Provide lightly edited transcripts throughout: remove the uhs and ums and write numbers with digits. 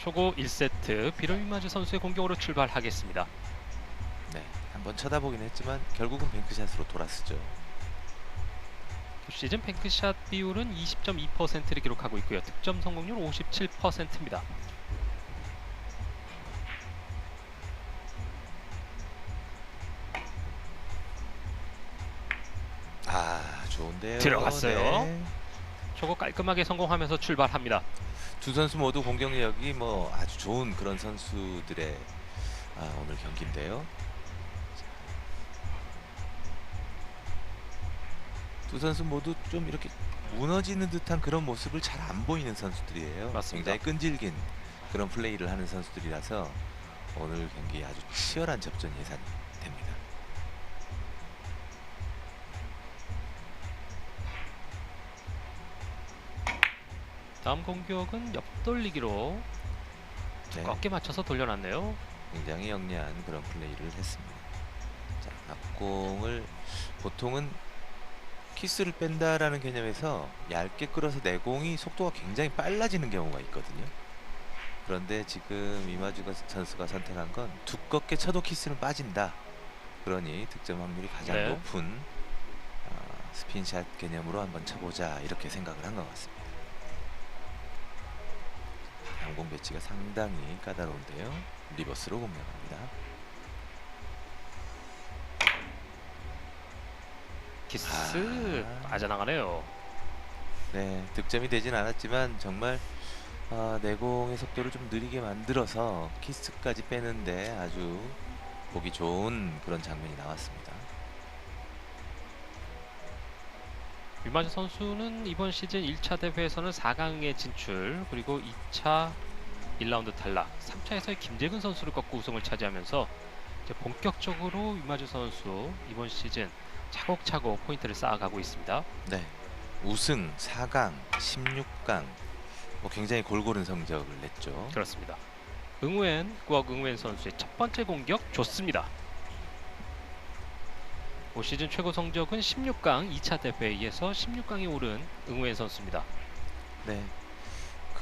초고 1세트 비로이마즈 선수의 공격으로 출발하겠습니다. 네, 한번 쳐다보긴 했지만 결국은 뱅크샷으로 돌아서죠. 시즌 뱅크샷 비율은 20.2%를 기록하고 있고요. 득점 성공률 57%입니다. 아, 좋은데요. 들어갔어요. 네. 초고 깔끔하게 성공하면서 출발합니다. 두 선수 모두 공격력이 뭐 아주 좋은 그런 선수들의 오늘 경기인데요. 두 선수 모두 좀 이렇게 무너지는 듯한 그런 모습을 잘 안 보이는 선수들이에요. 맞습니다. 굉장히 끈질긴 그런 플레이를 하는 선수들이라서 오늘 경기 아주 치열한 접전 예상이 됩니다. 다음 공격은 옆돌리기로 네, 두껍게 맞춰서 돌려놨네요. 굉장히 영리한 그런 플레이를 했습니다. 자, 앞공을 보통은 키스를 뺀다라는 개념에서 얇게 끌어서 내공이 속도가 굉장히 빨라지는 경우가 있거든요. 그런데 지금 이마주 선수가 선택한 건 두껍게 쳐도 키스는 빠진다. 그러니 득점 확률이 가장 네. 높은 스핀샷 개념으로 한번 쳐보자 이렇게 생각을 한 것 같습니다. 양공 배치가 상당히 까다로운데요. 리버스로 공략합니다. 키스 빠져나가네요. 네, 득점이 되진 않았지만 정말 내공의 속도를 좀 느리게 만들어서 키스까지 빼는데 아주 보기 좋은 그런 장면이 나왔습니다. 위마즈 선수는 이번 시즌 1차 대회에서는 4강에 진출, 그리고 2차 1라운드 탈락, 3차에서 김재근 선수를 꺾고 우승을 차지하면서 이제 본격적으로 위마즈 선수 이번 시즌 차곡차곡 포인트를 쌓아가고 있습니다. 네, 우승 4강, 16강 뭐 굉장히 골고른 성적을 냈죠. 그렇습니다. 구억 응우엔 선수의 첫 번째 공격 좋습니다. 올 시즌 최고 성적은 16강 2차 대회에서 16강에 오른 응우엔 선수입니다. 네.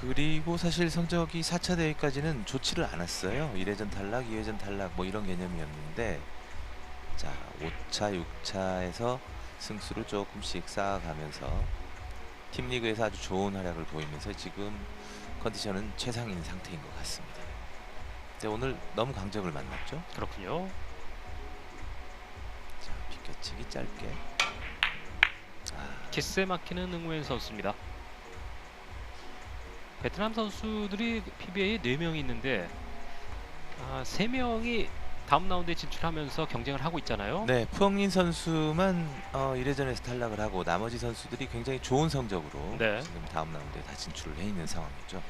그리고 사실 성적이 4차 대회까지는 좋지를 않았어요. 1회전 탈락, 2회전 탈락 뭐 이런 개념이었는데 자, 5차, 6차에서 승수를 조금씩 쌓아가면서 팀리그에서 아주 좋은 활약을 보이면서 지금 컨디션은 최상인 상태인 것 같습니다. 근데 오늘 너무 강적을 만났죠. 그렇군요. 자, 비껴치기 짧게. 키스에 막히는 응우엔 선수입니다. 베트남 선수들이 PBA에 4명이 있는데 3명이 다음 라운드에 진출하면서 경쟁을 하고 있잖아요. 네, 푸엉린 선수만 1회전에서 탈락을 하고 나머지 선수들이 굉장히 좋은 성적으로 네. 지금 다음 라운드에 다 진출을 해 있는 상황이죠.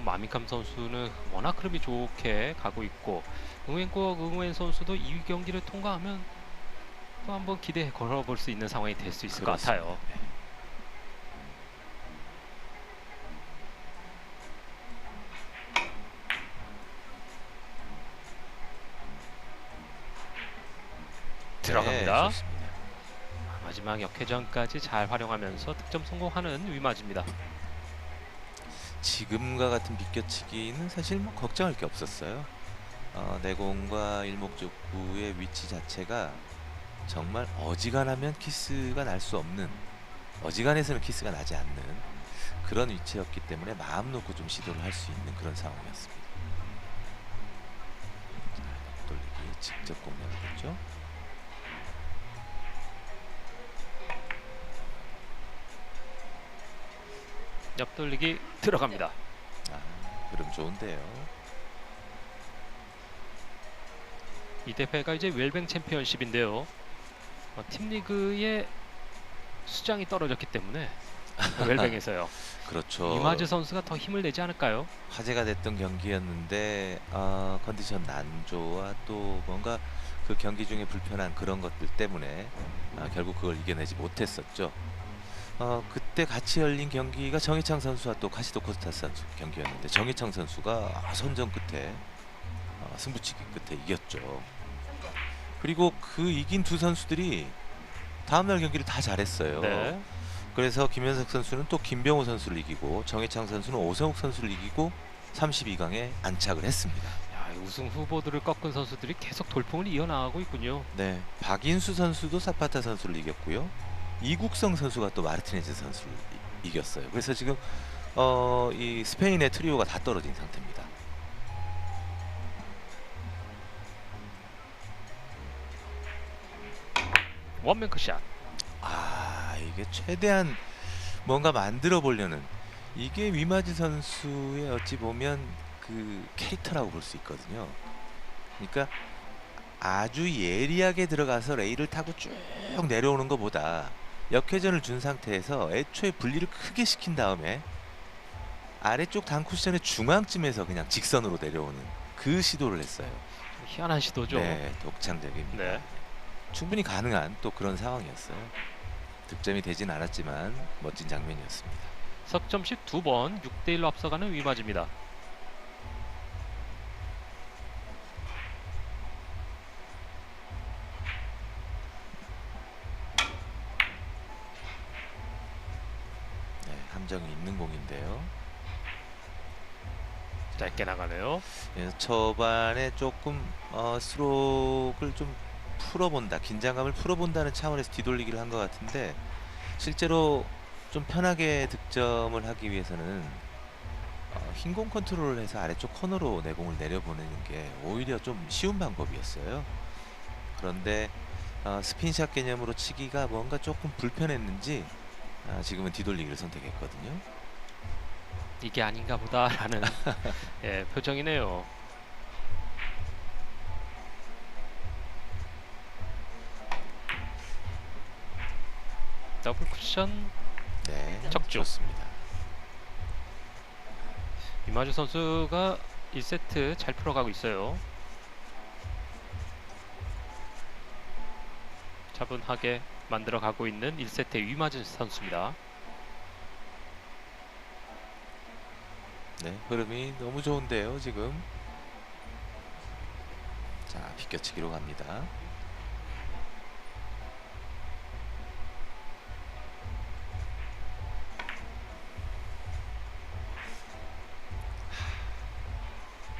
마민캄 선수는 워낙 흐름이 좋게 가고 있고 응우엔 선수도 2위 경기를 통과하면 또 한번 기대 걸어볼 수 있는 상황이 될 수 있을 그렇습니다. 것 같아요. 네. 들어갑니다. 네, 좋습니다. 마지막 역회전까지 잘 활용하면서 득점 성공하는 위마즈입니다. 지금과 같은 비껴치기는 사실 뭐 걱정할 게 없었어요. 내공과 일목적구의 위치 자체가 정말 어지간하면 키스가 날 수 없는, 어지간해서는 키스가 나지 않는 그런 위치였기 때문에 마음 놓고 좀 시도를 할 수 있는 그런 상황이었습니다. 자, 돌리기 직접 공략을 했죠. 옆돌리기 들어갑니다. 흐름 좋은데요. 이 대회가 이제 웰뱅 챔피언십인데요. 팀리그의 수장이 떨어졌기 때문에 웰뱅에서요. 그렇죠. 이마즈 선수가 더 힘을 내지 않을까요? 화제가 됐던 경기였는데 컨디션 난조와 또 뭔가 그 경기 중에 불편한 그런 것들 때문에 결국 그걸 이겨내지 못했었죠. 그때 같이 열린 경기가 정희창 선수와 또 카시도 코스타스 선수 경기였는데 정희창 선수가 선전 끝에 승부치기 끝에 이겼죠. 그리고 그 이긴 두 선수들이 다음날 경기를 다 잘했어요. 네. 그래서 김현석 선수는 또 김병호 선수를 이기고 정희창 선수는 오성욱 선수를 이기고 32강에 안착을 했습니다. 야, 이 우승 후보들을 꺾은 선수들이 계속 돌풍을 이어나가고 있군요. 네, 박인수 선수도 사파타 선수를 이겼고요. 이국성 선수가 또 마르티네즈 선수를 이겼어요. 그래서 지금 이 스페인의 트리오가 다 떨어진 상태입니다. 원뱅크샷. 아, 이게 최대한 뭔가 만들어 보려는, 이게 위마즈 선수의 어찌 보면 그 캐릭터라고 볼 수 있거든요. 그러니까 아주 예리하게 들어가서 레일을 타고 쭉 내려오는 것보다 역회전을 준 상태에서 애초에 분리를 크게 시킨 다음에 아래쪽 단 쿠션의 중앙쯤에서 그냥 직선으로 내려오는 그 시도를 했어요. 희한한 시도죠. 네, 독창적입니다. 네. 충분히 가능한 또 그런 상황이었어요. 득점이 되진 않았지만 멋진 장면이었습니다. 석점씩 2번 6대1로 앞서가는 위마즈입니다. 네, 함정이 있는 공인데요. 짧게 나가네요. 그래서 초반에 조금 스트로크를 좀 풀어본다, 긴장감을 풀어본다는 차원에서 뒤돌리기를 한 것 같은데, 실제로 좀 편하게 득점을 하기 위해서는 흰공 컨트롤을 해서 아래쪽 코너로 내공을 내려보내는 게 오히려 좀 쉬운 방법이었어요. 그런데 스핀샷 개념으로 치기가 뭔가 조금 불편했는지 지금은 뒤돌리기를 선택했거든요. 이게 아닌가 보다라는 예, 표정이네요. 더블 쿠션. 네, 적중. 좋습니다. 위마즈 선수가 1세트 잘 풀어가고 있어요. 차분하게 만들어가고 있는 1세트의 위마즈 선수입니다. 네, 흐름이 너무 좋은데요, 지금. 자, 비껴치기로 갑니다.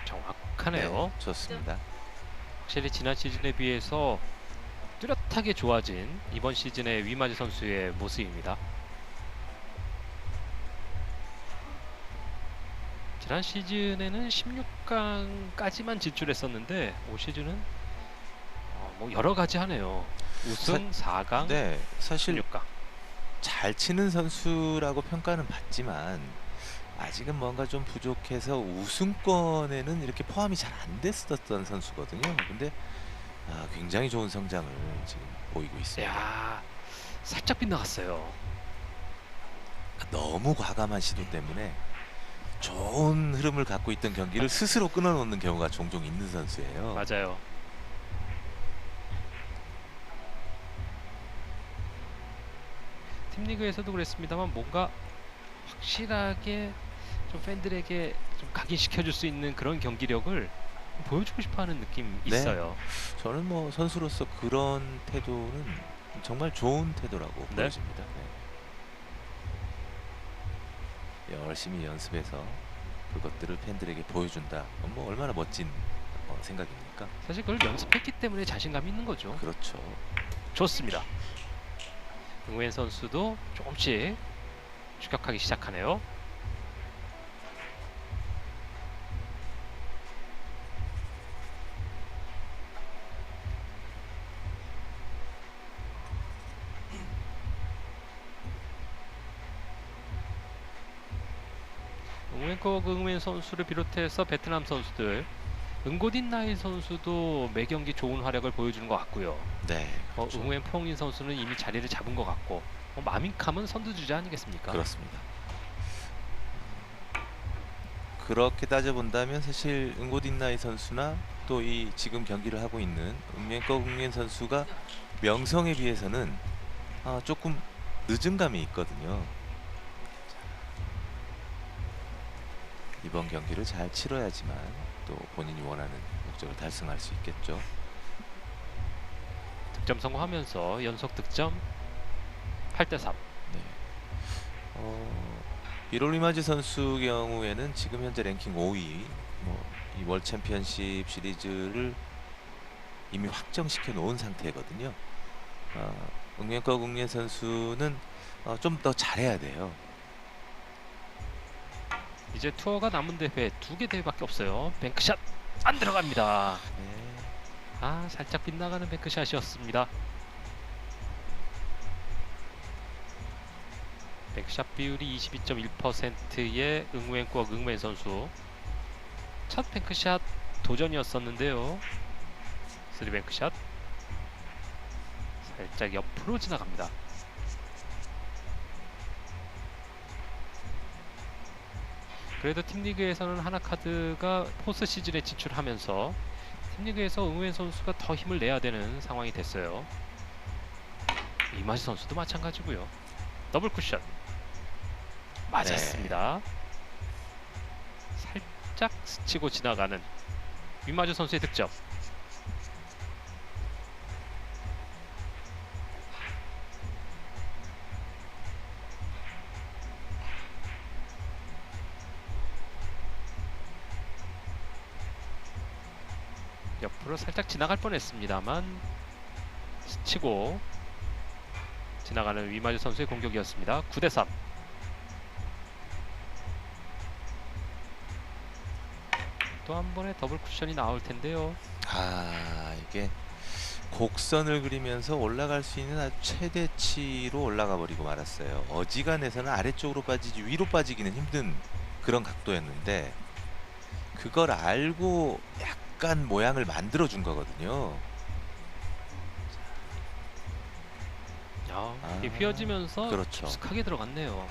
정확하네요. 네, 좋습니다. 확실히 지난 시즌에 비해서 뚜렷하게 좋아진 이번 시즌의 위마즈 선수의 모습입니다. 지난 시즌에는 16강까지만 진출했었는데 올 시즌은 뭐 여러 가지 하네요. 우승 4강, 네, 사실 16강. 잘 치는 선수라고 평가는 받지만 아직은 뭔가 좀 부족해서 우승권에는 이렇게 포함이 잘 안 됐었던 선수거든요. 근데 굉장히 좋은 성장을 지금 보이고 있습니다. 야, 살짝 빗나갔어요. 너무 과감한 시도 때문에 좋은 흐름을 갖고 있던 경기를 스스로 끊어놓는 경우가 종종 있는 선수예요. 맞아요. 팀리그에서도 그랬습니다만 뭔가 확실하게 좀 팬들에게 좀 각인시켜줄 수 있는 그런 경기력을 보여주고 싶어하는 느낌 네. 있어요. 저는 뭐 선수로서 그런 태도는 정말 좋은 태도라고 네. 보여집니다. 네. 열심히 연습해서 그것들을 팬들에게 보여준다. 뭐 얼마나 멋진 생각입니까? 사실 그걸 연습했기 때문에 자신감이 있는 거죠. 그렇죠. 좋습니다. 응우엔 선수도 조금씩 추격하기 시작하네요. 응우엔 선수를 비롯해서 베트남 선수들, 응고딘 나이 선수도 매 경기 좋은 활약을 보여주는 것 같고요. 네. 그렇죠. 응우엔 퐁인 선수는 이미 자리를 잡은 것 같고, 마민캄은 선두주자 아니겠습니까? 그렇습니다. 그렇게 따져본다면 사실 응고딘나이 선수나 또 이 지금 경기를 하고 있는 응우엔 선수가 명성에 비해서는 조금 늦은 감이 있거든요. 이번 경기를 잘 치러야지만 또 본인이 원하는 목적을 달성할 수 있겠죠. 득점 성공하면서 연속 득점 8대3. 네. 비롤 리마즈 선수 경우에는 지금 현재 랭킹 5위, 이 월 챔피언십 시리즈를 이미 확정시켜 놓은 상태거든요. 응웬과 국내 선수는 좀 더 잘해야 돼요. 이제 투어가 남은 대회 2개 대회밖에 없어요. 뱅크샷 안 들어갑니다. 네. 아, 살짝 빗나가는 뱅크샷이었습니다. 뱅크샷 비율이 22.1%의 응우엔꾸억 응우엔 선수. 첫 뱅크샷 도전이었었는데요. 3뱅크샷 살짝 옆으로 지나갑니다. 그래도 팀리그에서는 하나카드가 포스트 시즌에 진출하면서 팀리그에서 응우엔 선수가 더 힘을 내야 되는 상황이 됐어요. 이마지 선수도 마찬가지고요. 더블 쿠션 맞았습니다. 살짝 스치고 지나가는 위마주 선수의 득점. 옆으로 살짝 지나갈 뻔했습니다만 스치고 지나가는 위마주 선수의 공격이었습니다. 9대3. 또 한 번의 더블 쿠션이 나올 텐데요. 이게 곡선을 그리면서 올라갈 수 있는 아주 최대치로 올라가 버리고 말았어요. 어지간해서는 아래쪽으로 빠지지 위로 빠지기는 힘든 그런 각도였는데 그걸 알고 약간 모양을 만들어 준 거거든요. 이게 휘어지면서 그렇죠. 깊숙하게 들어갔네요.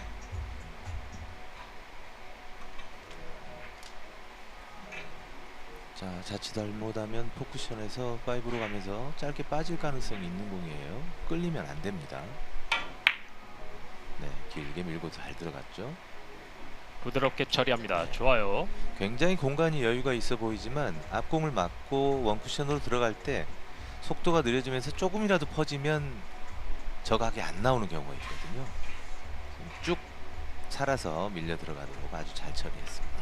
자, 자칫 잘못하면 포쿠션에서 5로 가면서 짧게 빠질 가능성이 있는 공이에요. 끌리면 안 됩니다. 네, 길게 밀고 잘 들어갔죠. 부드럽게 처리합니다. 좋아요. 굉장히 공간이 여유가 있어 보이지만 앞공을 맞고 원쿠션으로 들어갈 때 속도가 느려지면서 조금이라도 퍼지면 저각이 안 나오는 경우가 있거든요. 쭉 살아서 밀려 들어가도록 아주 잘 처리했습니다.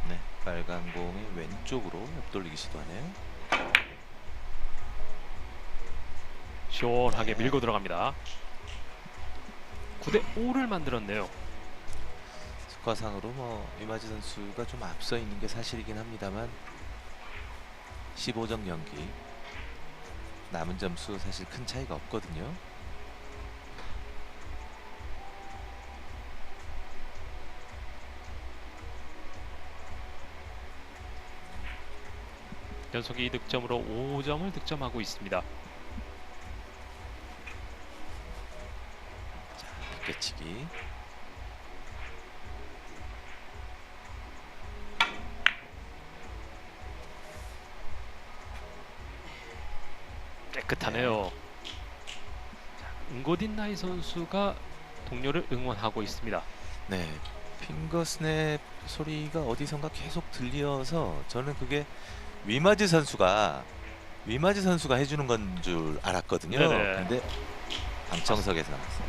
네, 빨간 공의 왼쪽으로 옆돌리기 시도하네요. 시원하게 밀고 들어갑니다. 9대5를 만들었네요. 스코어상으로 이마지 선수가 좀 앞서 있는 게 사실이긴 합니다만 15점 경기 남은 점수 사실 큰 차이가 없거든요. 연속 2득점으로 5점을 득점하고 있습니다. 자, 비껴치기. 깨끗하네요. 자, 응고딘나이 선수가 동료를 응원하고 있습니다. 네, 핑거 스냅 소리가 어디선가 계속 들려서 저는 그게 위마즈 선수가 해주는 건 줄 알았거든요. 네네. 근데 방청석에서 나왔어요.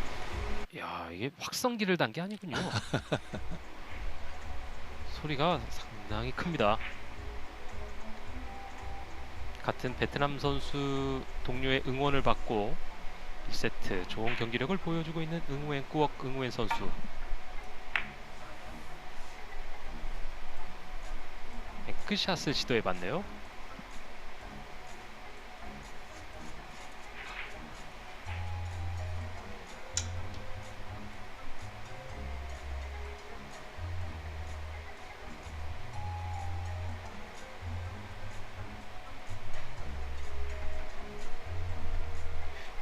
이야, 이게 확성기를 단 게 아니군요. 소리가 상당히 큽니다. 같은 베트남 선수 동료의 응원을 받고 1세트 좋은 경기력을 보여주고 있는 응우엔 꾸억 응우엔 선수. 뱅크샷을 시도해봤네요.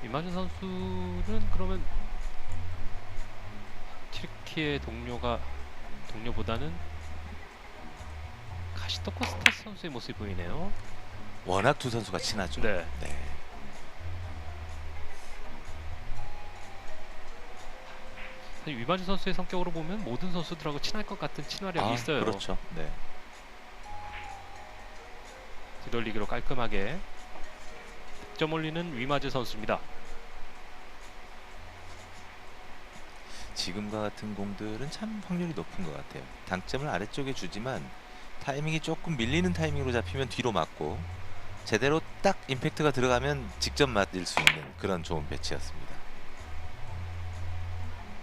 이마준 선수는 그러면 튀르키의 동료보다는 카시토코 스타스 선수의 모습이 보이네요. 워낙 두 선수가 친하죠. 네. 네. 사실 위마즈 선수의 성격으로 보면 모든 선수들하고 친할 것 같은 친화력이 있어요. 그렇죠. 네. 뒤돌리기로 깔끔하게 득점 올리는 위마즈 선수입니다. 지금과 같은 공들은 참 확률이 높은 것 같아요. 당점을 아래쪽에 주지만 타이밍이 조금 밀리는 타이밍으로 잡히면 뒤로 맞고 제대로 딱 임팩트가 들어가면 직접 맞을 수 있는 그런 좋은 배치였습니다.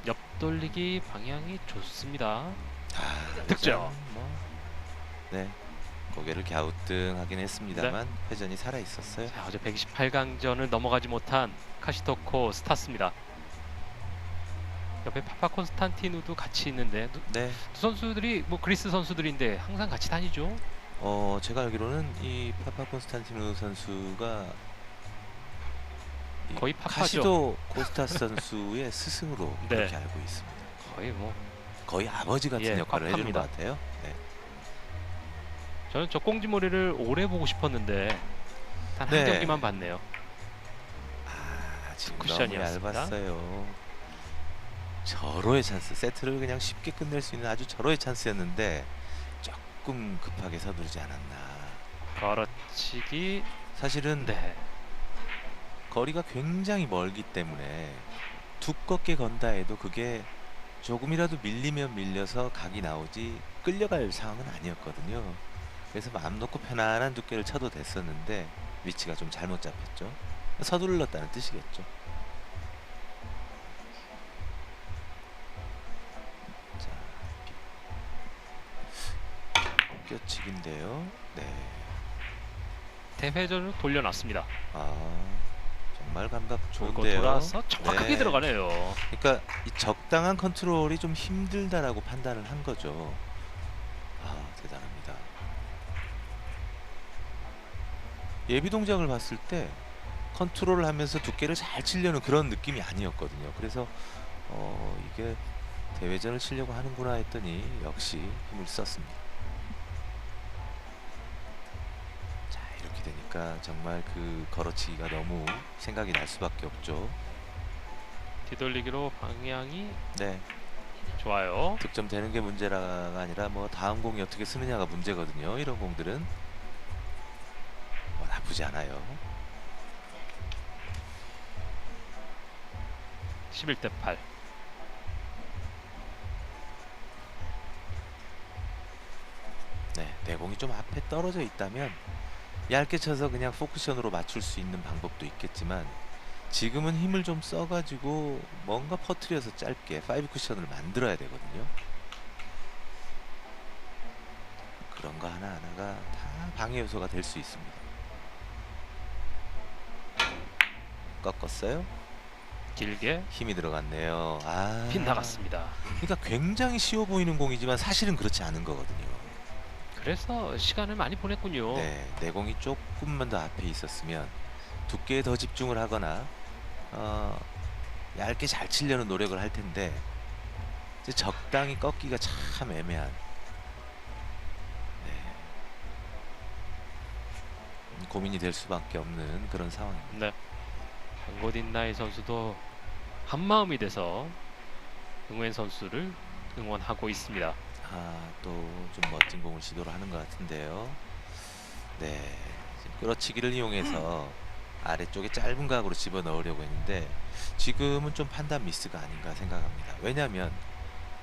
옆돌리기 방향이 좋습니다. 득점. 득점. 네, 고개를 갸우뚱하긴 했습니다만 회전이 살아 있었어요. 자, 어제 128강전을 넘어가지 못한 카시토코 스타스입니다. 옆에 파파 콘스탄티누도 같이 있는데 네, 두 선수들이 뭐 그리스 선수들인데 항상 같이 다니죠. 제가 알기로는 이 파파 콘스탄티누 선수가 이 거의 파파죠. 카시도 코스타스 선수의 스승으로 네. 그렇게 알고 있습니다. 거의 뭐 거의 아버지 같은 예, 역할을 해주는 파파입니다. 것 같아요. 네. 저는 저 꽁지머리를 오래 보고 싶었는데 단 한 네. 경기만 봤네요. 지금 너무 쿠션이었습니다. 얇았어요. 절호의 찬스, 세트를 그냥 쉽게 끝낼 수 있는 아주 절호의 찬스였는데 조금 급하게 서두르지 않았나. 걸어치기. 사실은 네. 거리가 굉장히 멀기 때문에 두껍게 건다 해도 그게 조금이라도 밀리면 밀려서 각이 나오지 끌려갈 상황은 아니었거든요. 그래서 마음 놓고 편안한 두께를 쳐도 됐었는데 위치가 좀 잘못 잡혔죠. 서둘렀다는 뜻이겠죠. 자, 껴치기인데요. 네. 대회전을 돌려놨습니다. 정말 감각 돌고 좋은데요. 돌아서 정확하게 네. 들어가네요. 그러니까 이 적당한 컨트롤이 좀 힘들다라고 판단을 한 거죠. 대단합니다. 예비 동작을 봤을 때 컨트롤을 하면서 두께를 잘 치려는 그런 느낌이 아니었거든요. 그래서 이게 대회전을 치려고 하는구나 했더니 역시 힘을 썼습니다. 자, 이렇게 되니까 정말 그 걸어치기가 너무 생각이 날 수밖에 없죠. 뒤돌리기로 방향이 네, 좋아요. 득점 되는 게 문제가 아니라 뭐 다음 공이 어떻게 쓰느냐가 문제거든요. 이런 공들은 나쁘지 않아요. 11대 8. 네, 내공이 좀 앞에 떨어져 있다면 얇게 쳐서 그냥 포크션으로 맞출 수 있는 방법도 있겠지만 지금은 힘을 좀 써가지고 뭔가 퍼트려서 짧게 5 쿠션을 만들어야 되거든요. 그런 거 하나하나가 다 방해 요소가 될 수 있습니다. 꺾었어요. 길게 힘이 들어갔네요. 빗나갔습니다. 그러니까 굉장히 쉬워 보이는 공이지만 사실은 그렇지 않은 거거든요. 그래서 시간을 많이 보냈군요. 네, 내공이 조금만 더 앞에 있었으면 두께에 더 집중을 하거나 얇게 잘 치려는 노력을 할 텐데 이제 적당히 꺾기가 참 애매한. 네, 고민이 될 수밖에 없는 그런 상황입니다. 네. 강고딘나이 선수도 한 마음이 돼서 응우엔 선수를 응원하고 있습니다. 또 좀 멋진 공을 시도를 하는 것 같은데요. 네, 지금 끌어치기를 이용해서 아래쪽에 짧은 각으로 집어넣으려고 했는데 지금은 좀 판단 미스가 아닌가 생각합니다. 왜냐하면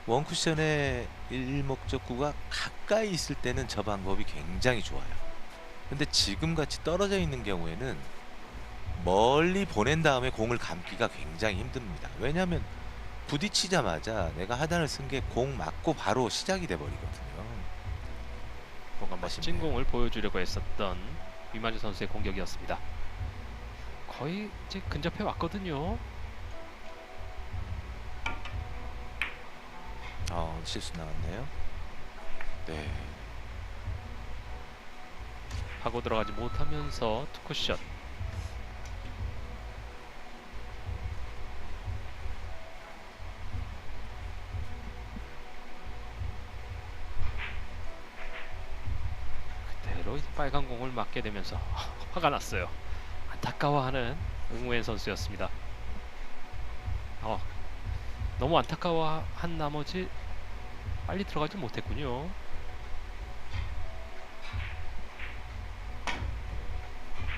원쿠션의 일목적구가 가까이 있을 때는 저 방법이 굉장히 좋아요. 근데 지금같이 떨어져 있는 경우에는 멀리 보낸 다음에 공을 감기가 굉장히 힘듭니다. 왜냐하면 부딪히자마자 내가 하단을 쓴 게 공 맞고 바로 시작이 돼 버리거든요. 뭔가 멋진 아쉽네요. 공을 보여주려고 했었던 위마즈 선수의 공격이었습니다. 거의 이제 근접해 왔거든요. 실수 나왔네요. 네, 하고 들어가지 못하면서 투쿠션. 그대로 이제 빨간 공을 맞게 되면서 화가 났어요. 안타까워하는 응우엔 선수였습니다. 너무 안타까워한 나머지 빨리 들어가지 못했군요.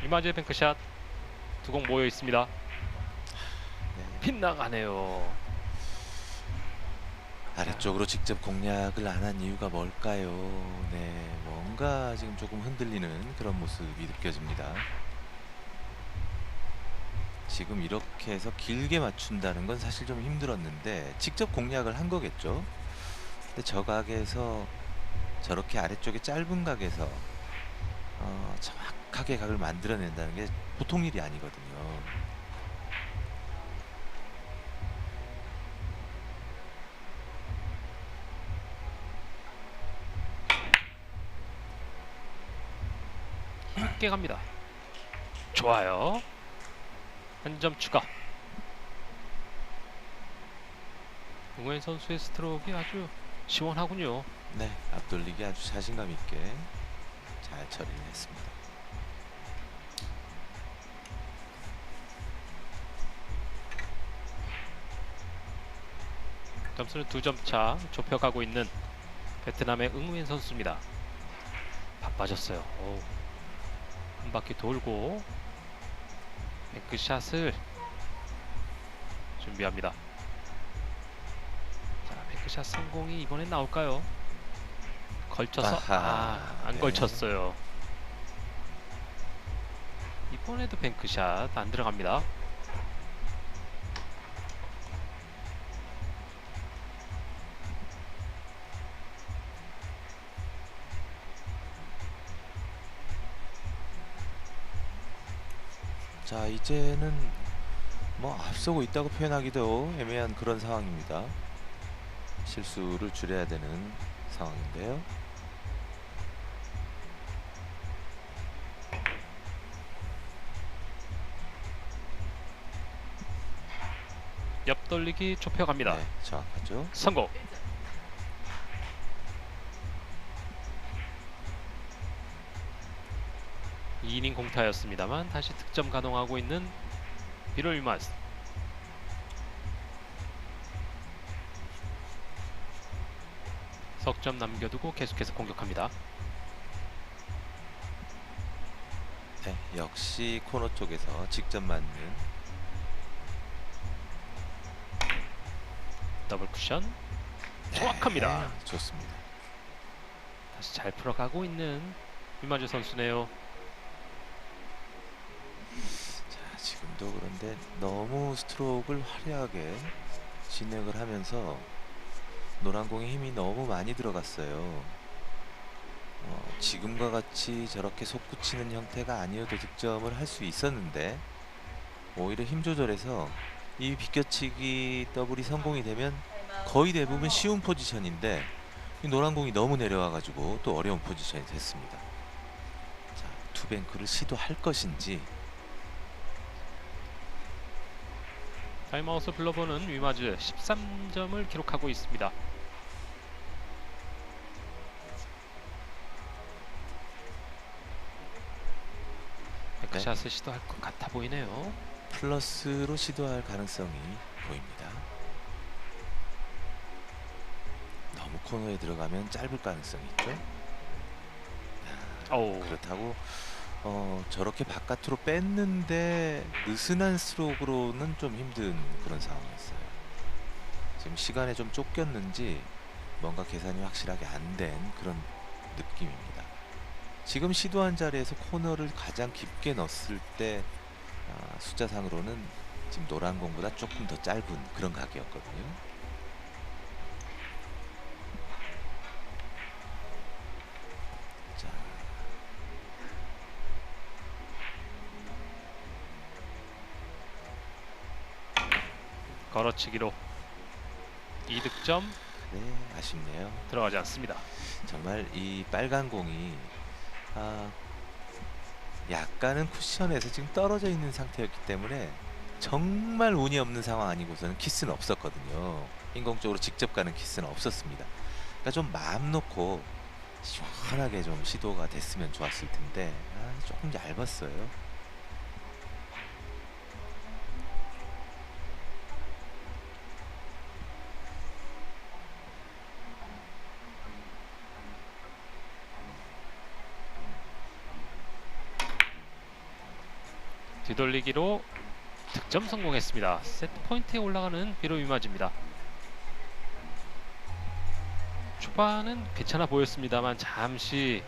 이마주의 뱅크샷 두 공 모여 있습니다. 네. 빗나가네요. 아래쪽으로 직접 공략을 안 한 이유가 뭘까요? 네, 뭔가 지금 조금 흔들리는 그런 모습이 느껴집니다. 지금 이렇게 해서 길게 맞춘다는 건 사실 좀 힘들었는데 직접 공략을 한 거겠죠. 근데 저 각에서 저렇게 아래쪽에 짧은 각에서 정확하게 각을 만들어낸다는 게 보통 일이 아니거든요. 힘있게 갑니다. 좋아요. 한 점 추가. 응우엔 선수의 스트로크가 아주 시원하군요. 네, 앞돌리기 아주 자신감 있게 잘 처리를 했습니다. 점수는 2점 차 좁혀가고 있는 베트남의 응우엔 선수입니다. 바빠졌어요. 오. 한 바퀴 돌고 뱅크샷을 준비합니다. 자, 뱅크샷 성공이 이번엔 나올까요? 걸쳐서 아하, 안 네. 걸쳤어요. 이번에도 뱅크샷 안 들어갑니다. 자, 이제는 뭐 앞서고 있다고 표현하기도 애매한 그런 상황입니다. 실수를 줄여야 되는 상황인데요. 옆돌리기 좁혀갑니다. 네, 정확하죠. 성공. 이 2이닝 공타였습니다만 다시 득점 가동하고 있는 비롤 위마스. 석점 남겨두고 계속해서 공격합니다. 네, 역시 코너 쪽에서 직접 맞는 더블 쿠션 정확합니다. 네, 좋습니다. 다시 잘 풀어가고 있는 위마즈 선수네요. 자, 지금도 그런데 너무 스트로크를 화려하게 진행을 하면서 노란 공에 힘이 너무 많이 들어갔어요. 지금과 같이 저렇게 솟구치는 형태가 아니어도 득점을 할 수 있었는데 오히려 힘 조절해서 이 비껴치기 더블이 성공이 되면 거의 대부분 쉬운 포지션인데 이 노란 공이 너무 내려와 가지고 또 어려운 포지션이 됐습니다. 자, 투뱅크를 시도할 것인지. 타임아웃을 불러보는 위마즈 13점을 기록하고 있습니다. 뱅크샷을 시도할 것 같아 보이네요. 플러스로 시도할 가능성이 보입니다. 너무 코너에 들어가면 짧을 가능성이 있죠. 오. 그렇다고 저렇게 바깥으로 뺐는데 느슨한 스트로크로는 좀 힘든 그런 상황이었어요. 지금 시간에 좀 쫓겼는지 뭔가 계산이 확실하게 안 된 그런 느낌입니다. 지금 시도한 자리에서 코너를 가장 깊게 넣었을 때 숫자상으로는 지금 노란 공보다 조금 더 짧은 그런 각이었거든요. 자, 걸어치기로 2득점 네, 아쉽네요. 들어가지 않습니다. 정말 이 빨간 공이 약간은 쿠션에서 지금 떨어져 있는 상태였기 때문에 정말 운이 없는 상황 아니고서는 키스는 없었거든요. 인공적으로 직접 가는 키스는 없었습니다. 그러니까 좀 마음 놓고 시원하게 좀 시도가 됐으면 좋았을 텐데 조금 얇았어요. 뒤돌리기로 득점 성공했습니다. 세트 포인트에 올라가는 비로 위마즈입니다. 초반은 괜찮아 보였습니다만 잠시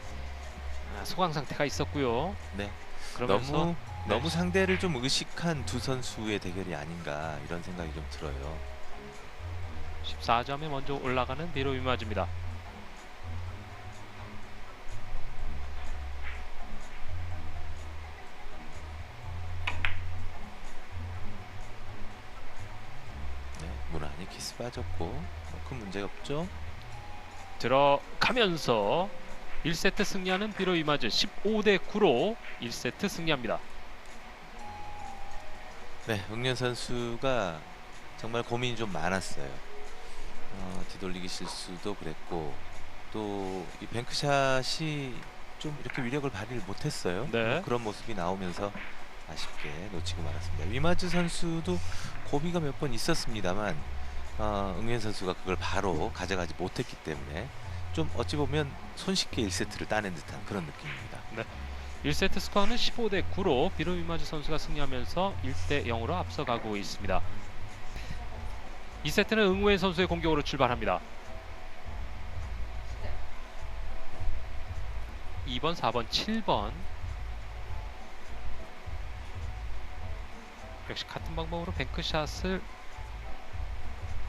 소강 상태가 있었고요. 네. 그러면서 너무 상대를 좀 의식한 두 선수의 대결이 아닌가 이런 생각이 좀 들어요. 14점에 먼저 올라가는 비로 위마즈입니다. 네, 무난히 키스 빠졌고 큰 문제가 없죠. 들어가면서 1세트 승리하는 비로 위마즈 15대 9로 1세트 승리합니다. 네, 응연 선수가 정말 고민이 좀 많았어요. 뒤돌리기 실수도 그랬고 또 이 뱅크샷이 좀 이렇게 위력을 발휘를 못했어요. 네. 그런 모습이 나오면서 아쉽게 놓치고 말았습니다. 위마즈 선수도 고비가 몇 번 있었습니다만 응연 선수가 그걸 바로 가져가지 못했기 때문에 좀 어찌 보면 손쉽게 1세트를 따낸 듯한 그런 느낌입니다. 1세트 스코어는 15대 9로 비로 위마즈 선수가 승리하면서 1대 0으로 앞서가고 있습니다. 2세트는 응우엔 선수의 공격으로 출발합니다. 2번, 4번, 7번 역시 같은 방법으로 뱅크샷을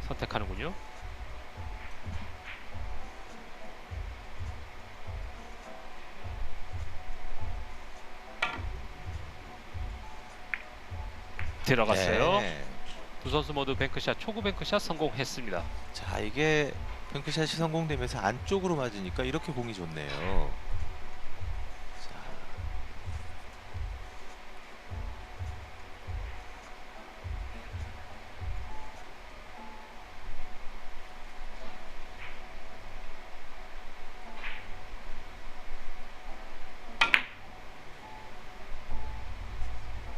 선택하는군요. 들어갔어요. 네. 두 선수 모두 뱅크샷, 초구 뱅크샷 성공했습니다. 자, 이게 뱅크샷이 성공되면서 안쪽으로 맞으니까 이렇게 공이 좋네요. 자,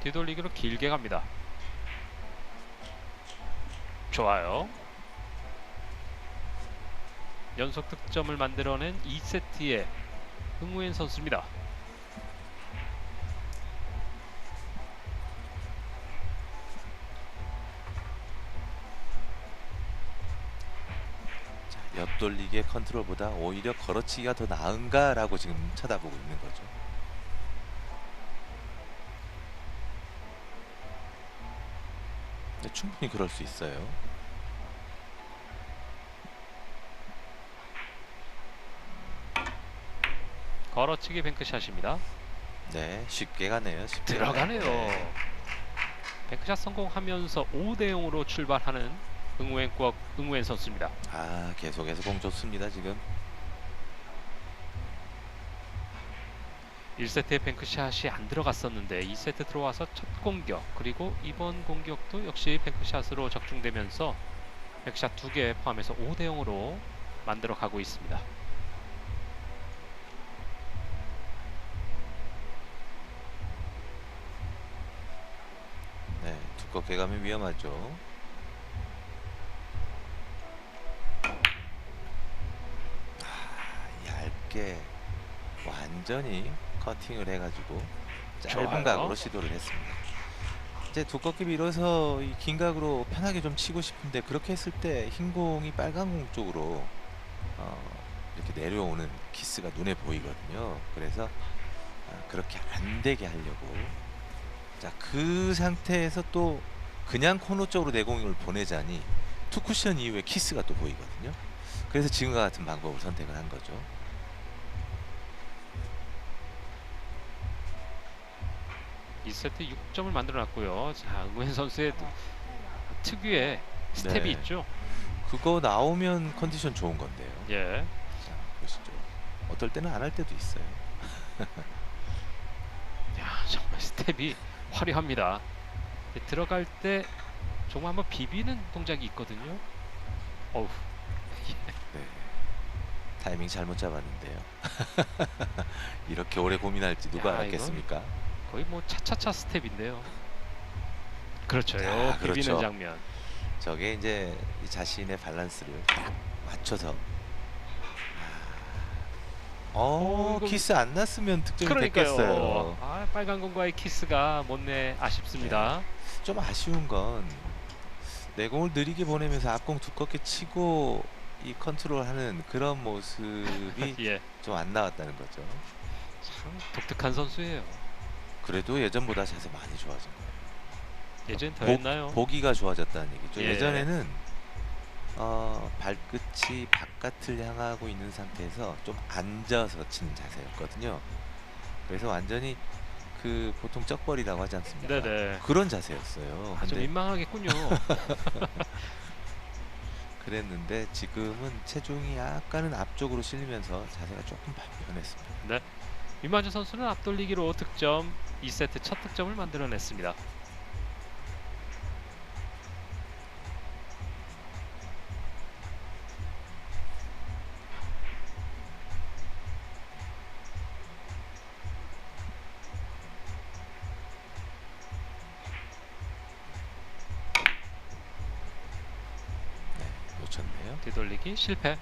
뒤돌리기로 길게 갑니다. 좋아요. 연속 득점을 만들어낸 2세트의 응우엔 선수입니다. 자, 옆돌리기의 컨트롤보다 오히려 걸어치기가 더 나은가라고 지금 쳐다보고 있는 거죠. 네, 충분히 그럴 수 있어요. 걸어치기 뱅크샷입니다. 네, 쉽게 가네요. 쉽게 들어가네요. 네. 뱅크샷 성공하면서 5대 0으로 출발하는 응우엔 선수입니다. 계속해서 공 좋습니다 지금. 1세트에 뱅크샷이 안 들어갔었는데 2세트 들어와서 첫 공격 그리고 이번 공격도 역시 뱅크샷으로 적중되면서 뱅크샷 2개 포함해서 5대 0으로 만들어 가고 있습니다. 네, 두껍게 가면 위험하죠. 얇게 완전히 커팅을 해가지고 짧은 좋아요. 각으로 시도를 했습니다. 이제 두껍게 밀어서 이 긴 각으로 편하게 좀 치고 싶은데 그렇게 했을 때 흰 공이 빨간 공 쪽으로 이렇게 내려오는 키스가 눈에 보이거든요. 그래서 그렇게 안 되게 하려고, 자, 그 상태에서 또 그냥 코너 쪽으로 내공을 보내자니 투 쿠션 이후에 키스가 또 보이거든요. 그래서 지금과 같은 방법을 선택을 한 거죠. 2세트 6점을 만들어놨고요. 자, 응우엔 선수의 특유의 스텝이 네. 있죠. 그거 나오면 컨디션 좋은 건데요. 예. 자, 보시죠. 어떨 때는 안 할 때도 있어요. 야, 정말 스텝이 화려합니다. 들어갈 때 정말 한번 비비는 동작이 있거든요. 어우. 네. 타이밍 잘못 잡았는데요. 이렇게 오래 고민할지 누가 야, 알았겠습니까? 거의 뭐 차차차 스텝인데요. 그렇죠. 자, 비비는 그렇죠. 장면. 저게 이제 자신의 밸런스를 딱 맞춰서 이거 키스 안 났으면 득점이 그러니까요. 됐겠어요. 아, 빨간 공과의 키스가 못내 아쉽습니다. 좀 아쉬운 건 내공을 느리게 보내면서 앞공 두껍게 치고 이 컨트롤하는 그런 모습이 예, 좀 안 나왔다는 거죠. 참 독특한 선수예요. 그래도 예전보다 자세 많이 좋아진 거예요. 예전 더 했나요? 보기가 좋아졌다는 얘기죠. 예. 예전에는 발끝이 바깥을 향하고 있는 상태에서 좀 앉아서 치는 자세였거든요. 그래서 완전히 그 보통 쩍벌이라고 하지 않습니까? 네네. 그런 자세였어요. 좀 근데 민망하겠군요. 그랬는데 지금은 체중이 약간은 앞쪽으로 실리면서 자세가 조금 변했습니다. 네. 이만주 선수는 앞돌리기로 득점, 2세트 첫 득점을 만들어냈습니다. 놓쳤네요. 뒤돌리기 실패.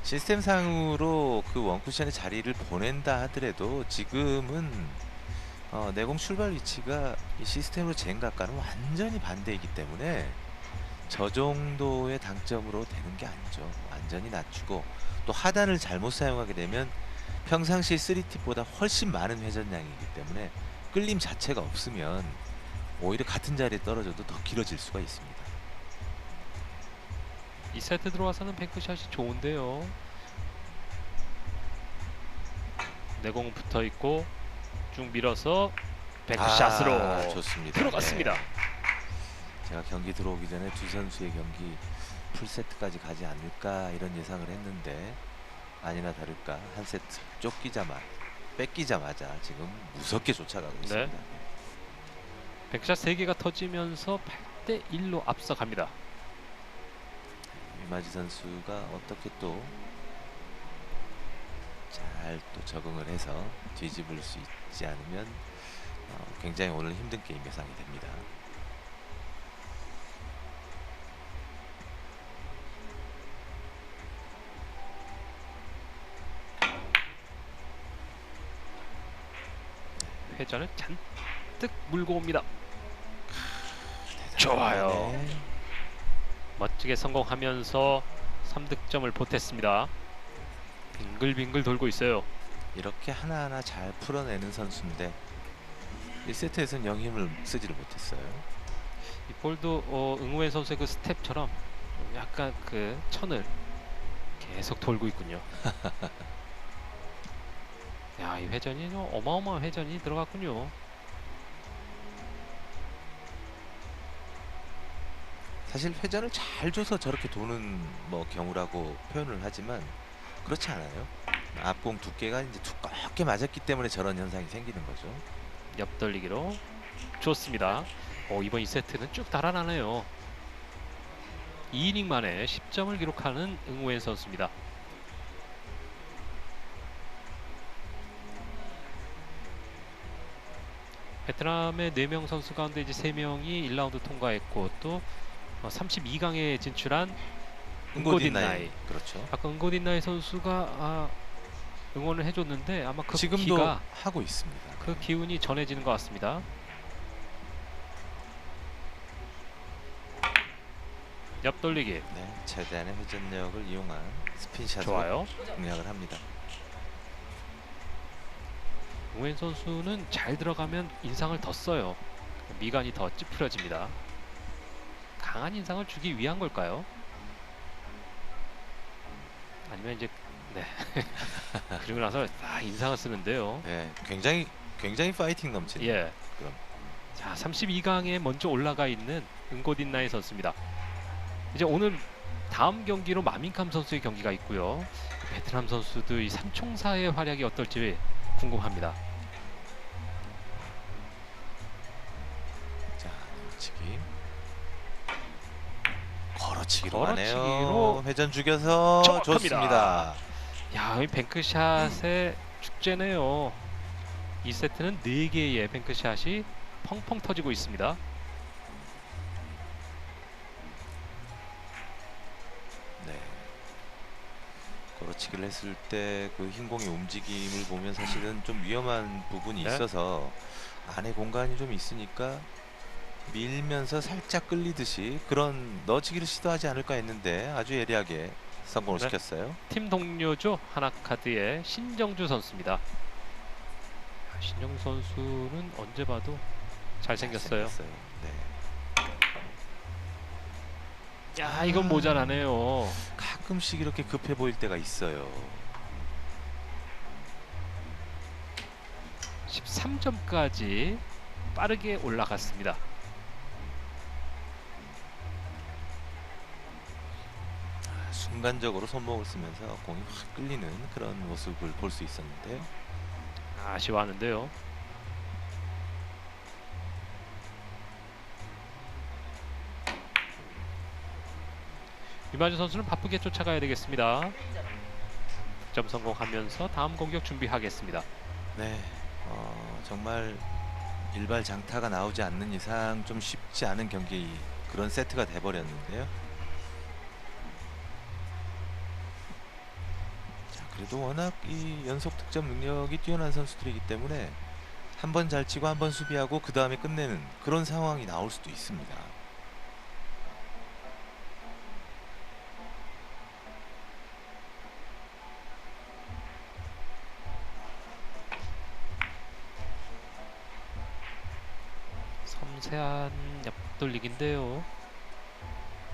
시스템상으로 그 원쿠션의 자리를 보낸다 하더라도 지금은 내공 출발 위치가 이 시스템으로 젠각과는 완전히 반대이기 때문에 저 정도의 당점으로 되는 게 아니죠. 완전히 낮추고 또 하단을 잘못 사용하게 되면 평상시 3팁보다 훨씬 많은 회전량이기 때문에 끌림 자체가 없으면 오히려 같은 자리에 떨어져도 더 길어질 수가 있습니다. 2세트 들어와서는 뱅크샷이 좋은데요. 내공 붙어 있고 쭉 밀어서 뱅크샷으로 좋습니다. 들어갔습니다. 네. 제가 경기 들어오기 전에 두 선수의 경기 풀세트까지 가지 않을까 이런 예상을 했는데 아니나 다를까 한 세트 뺏기자마자 지금 무섭게 쫓아가고 있습니다. 뱅크샷 3개가 터지면서 8대 1로 앞서갑니다. 이마지 선수가 어떻게 또 잘 또 적응을 해서 뒤집을 수 있지 않으면 굉장히 오늘 힘든 게임 예상이 됩니다. 회전을 잔뜩 물고 옵니다. 좋아요. 네. 멋지게 성공하면서 3득점을 보탰습니다. 빙글빙글 돌고 있어요. 이렇게 하나하나 잘 풀어내는 선수인데 1세트에서는 영 힘을 쓰지를 못했어요. 이 볼도 응우엔 선수의 그 스텝처럼 좀 약간 그 천을 계속 돌고 있군요. 야, 이 회전이 좀 어마어마한 회전이 들어갔군요. 사실 회전을 잘 줘서 저렇게 도는 뭐 경우라고 표현을 하지만 그렇지 않아요. 앞공 두께가 이제 두껍게 맞았기 때문에 저런 현상이 생기는 거죠. 옆돌리기로 좋습니다. 이번 2세트는 쭉 달아나네요. 2이닝 만에 10점을 기록하는 응우엔 선수입니다. 베트남의 4명 선수 가운데 이제 3명이 1라운드 통과했고 또 32강에 진출한 응고딘나이. 그렇죠. 아까 응고딘나이 선수가 응원을 해줬는데 아마 그 지금도 기가 하고 있습니다. 그 기운이 전해지는 것 같습니다. 옆돌리기 네, 최대한의 회전력을 이용한 스핀샷으로 좋아요. 공략을 합니다. 응우엔 선수는 잘 들어가면 인상을 더 써요. 미간이 더 찌푸려집니다. 강한 인상을 주기 위한 걸까요? 아니면 이제 그리고 나서 인상을 쓰는데요. 네, 굉장히 파이팅 넘치는. 예. 그럼. 자, 32강에 먼저 올라가 있는 응고딘나이 선수입니다. 이제 오늘 다음 경기로 마민캄 선수의 경기가 있고요. 베트남 선수도 이 삼총사의 활약이 어떨지 궁금합니다. 자, 치기. 걸어치기로 걸어치기로 가네요. 회전 죽여서 정확합니다. 좋습니다. 야, 이 뱅크샷의 축제네요. 2세트는 4개의 뱅크샷이 펑펑 터지고 있습니다. 걸어치기를 했을 때 그 흰 공의 움직임을 보면 사실은 좀 위험한 부분이 네. 있어서 안에 공간이 좀 있으니까 밀면서 살짝 끌리듯이 그런 넣어치기를 시도하지 않을까 했는데 아주 예리하게 성공을 네. 시켰어요. 팀 동료죠. 하나카드의 신정주 선수입니다. 신정주 선수는 언제 봐도 잘생겼어요. 잘생겼어요. 네. 야, 이건 모자라네요. 가끔씩 이렇게 급해 보일 때가 있어요. 13점까지 빠르게 올라갔습니다. 순간적으로 손목을 쓰면서 공이 확 끌리는 그런 모습을 볼 수 있었는데요. 아쉬워하는데요. 유마주 선수는 바쁘게 쫓아가야 되겠습니다. 득점 성공하면서 다음 공격 준비하겠습니다. 네, 정말 일발 장타가 나오지 않는 이상 좀 쉽지 않은 경기 그런 세트가 돼버렸는데요. 자, 그래도 워낙 이 연속 득점 능력이 뛰어난 선수들이기 때문에 한 번 잘 치고 한 번 수비하고 그 다음에 끝내는 그런 상황이 나올 수도 있습니다. 섬세한 옆돌리기인데요.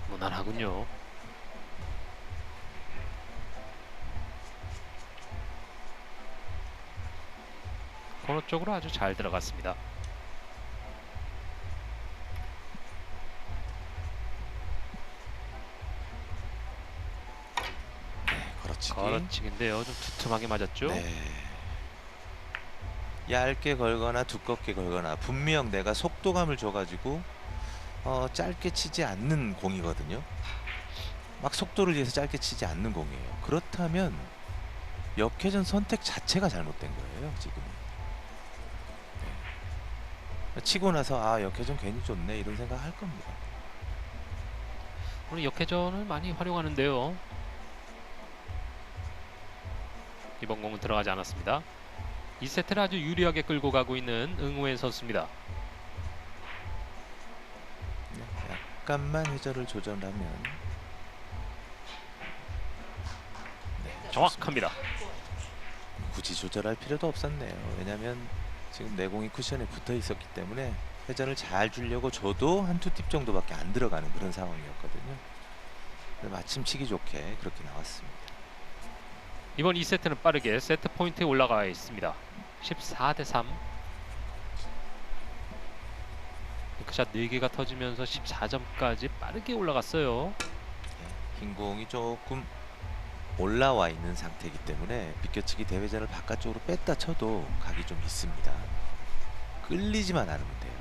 무난하군요. 코너 쪽으로 아주 잘 들어갔습니다. 걸어치기. 걸어치기인데요. 좀 두툼하게 맞았죠. 네. 얇게 걸거나 두껍게 걸거나 분명 내가 속도감을 줘가지고 짧게 치지 않는 공이거든요. 막 속도를 위해서 짧게 치지 않는 공이에요. 그렇다면 역회전 선택 자체가 잘못된 거예요. 지금 치고 나서 아 역회전 괜히 좋네 이런 생각 할 겁니다. 오늘 역회전을 많이 활용하는데요. 이번 공은 들어가지 않았습니다. 2세트를 아주 유리하게 끌고 가고 있는 응우엔 선수입니다. 네, 약간만 회전을 조절하면 네, 정확합니다. 굳이 조절할 필요도 없었네요. 왜냐하면 지금 내공이 쿠션에 붙어 있었기 때문에 회전을 잘 주려고 줘도 한 투 팁 정도밖에 안 들어가는 그런 상황이었거든요. 근데 마침 치기 좋게 그렇게 나왔습니다. 이번 2세트는 빠르게 세트 포인트에 올라가 있습니다. 14대3. 링크샷 4개가 터지면서 14점까지 빠르게 올라갔어요. 흰 공이 조금 올라와 있는 상태이기 때문에 비껴치기 대회전을 바깥쪽으로 뺐다 쳐도 각이 좀 있습니다. 끌리지만 않으면 돼요.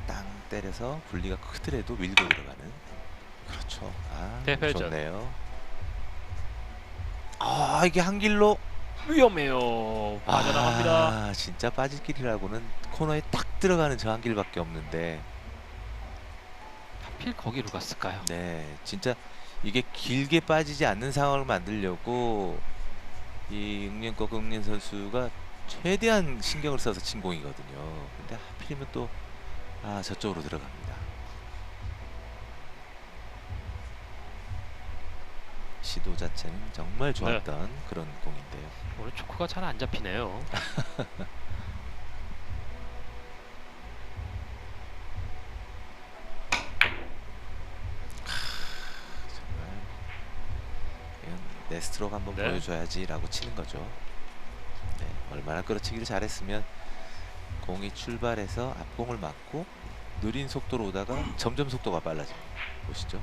땅 때려서 분리가 크더라도 밀고 들어가는. 그렇죠. 아, 대회전. 좋네요. 아, 이게 한 길로 위험해요. 빠져나갑니다. 아, 진짜 빠질 길이라고는 코너에 딱 들어가는 저 한 길밖에 없는데 하필 거기로 갔을까요? 네, 진짜 이게 길게 빠지지 않는 상황을 만들려고 이 응연거 응연 선수가 최대한 신경을 써서 친 공이거든요. 근데 하필이면 또 저쪽으로 들어갑니다. 시도 자체는 정말 좋았던 그런 공인데요. 오늘 초크가 잘 안 잡히네요. 정말 이건 내 스트로크 한번 네. 보여줘야지라고 치는 거죠. 네, 얼마나 끌어치기를 잘했으면 공이 출발해서 앞공을 맞고 느린 속도로 오다가 점점 속도가 빨라집니다. 보시죠.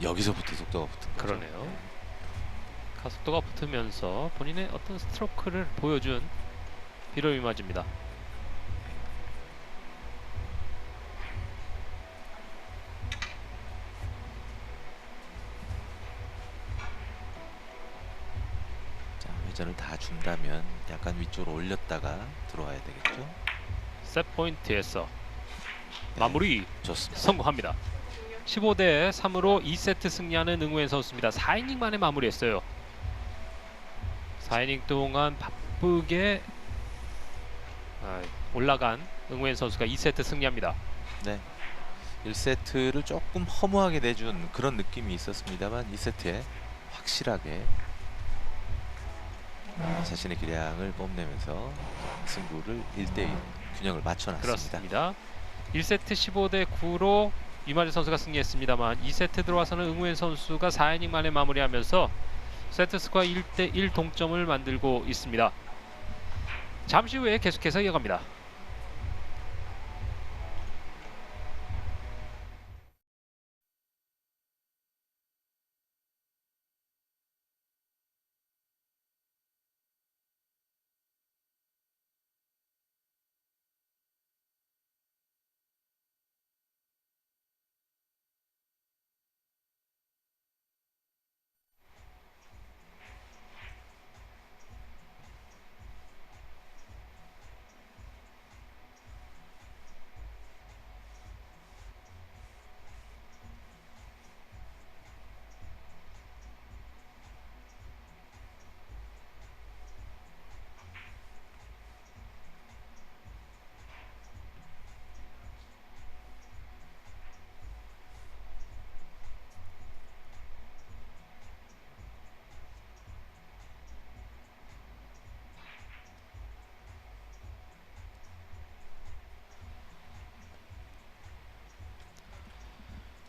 여기서부터 속도가 붙은 거죠. 그러네요. 네. 가속도가 붙으면서 본인의 어떤 스트로크를 보여준 비로이 맞입니다. 자, 회전을 다 준다면 약간 위쪽으로 올렸다가 들어와야 되겠죠. 셋 포인트에서 네, 마무리 좋습니다. 성공합니다. 15대 3으로 2세트 승리하는 응우엔 선수입니다. 4이닝 만에 마무리했어요. 4이닝 동안 바쁘게 올라간 응우엔 선수가 2세트 승리합니다. 네. 1세트를 조금 허무하게 내준 그런 느낌이 있었습니다만 2세트에 확실하게 자신의 기량을 뽐내면서 승부를 1대1 균형을 맞춰놨습니다. 그렇습니다. 1세트 15대 9로 유마지 선수가 승리했습니다만 2세트 들어와서는 응우엔 선수가 4이닝 만에 마무리하면서 세트 스코어 1대1 동점을 만들고 있습니다. 잠시 후에 계속해서 이어갑니다.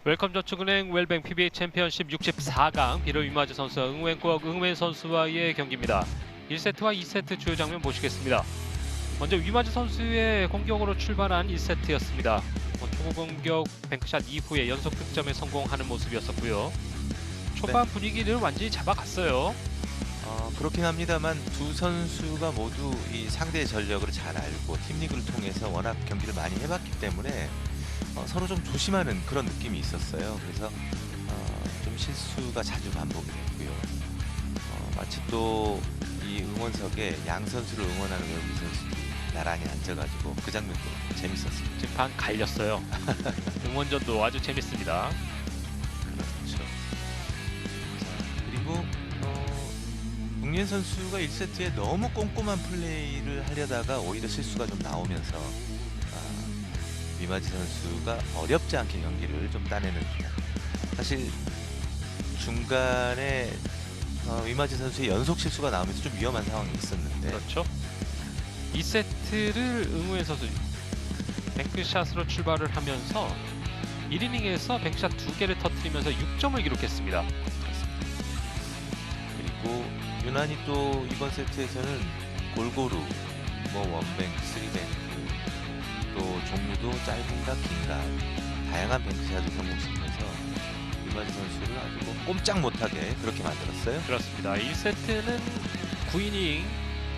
웰컴저축은행 웰뱅 PBA 챔피언십 64강 비로 유마즈 선수와 응우엔 선수와의 경기입니다. 1세트와 2세트 주요 장면 보시겠습니다. 먼저 유마즈 선수의 공격으로 출발한 1세트였습니다. 초구 공격 뱅크샷 이후에 연속 득점에 성공하는 모습이었었고요. 초반 분위기를 완전히 잡아갔어요. 그렇긴 합니다만 두 선수가 모두 이 상대의 전력을 잘 알고 팀리그를 통해서 워낙 경기를 많이 해봤기 때문에 서로 좀 조심하는 그런 느낌이 있었어요. 그래서 좀 실수가 자주 반복이 됐고요. 마치 또 이 응원석에 양 선수를 응원하는 외국인 선수들이 나란히 앉아가지고 그 장면도 재밌었습니다. 지금 반 갈렸어요. 응원전도 아주 재밌습니다. 그렇죠. 자, 그리고 웅ien 선수가 1세트에 너무 꼼꼼한 플레이를 하려다가 오히려 실수가 좀 나오면서 위마지 선수가 어렵지 않게 경기를 좀 따내는 듯한, 사실 중간에 위마지 선수의 연속 실수가 나오면서 좀 위험한 상황이 있었는데 그렇죠. 2세트를 응우엔 선수 뱅크샷으로 출발을 하면서 1이닝에서 뱅크샷 2개를 터뜨리면서 6점을 기록했습니다. 그리고 유난히 또 이번 세트에서는 골고루 원뱅크, 쓰리뱅크, 또 종류도 짧은가 긴가 다양한 뱅크샷을 성공시키면서 유마지 선수를 아주 꼼짝 못하게 그렇게 만들었어요. 그렇습니다. 1세트는 9이닝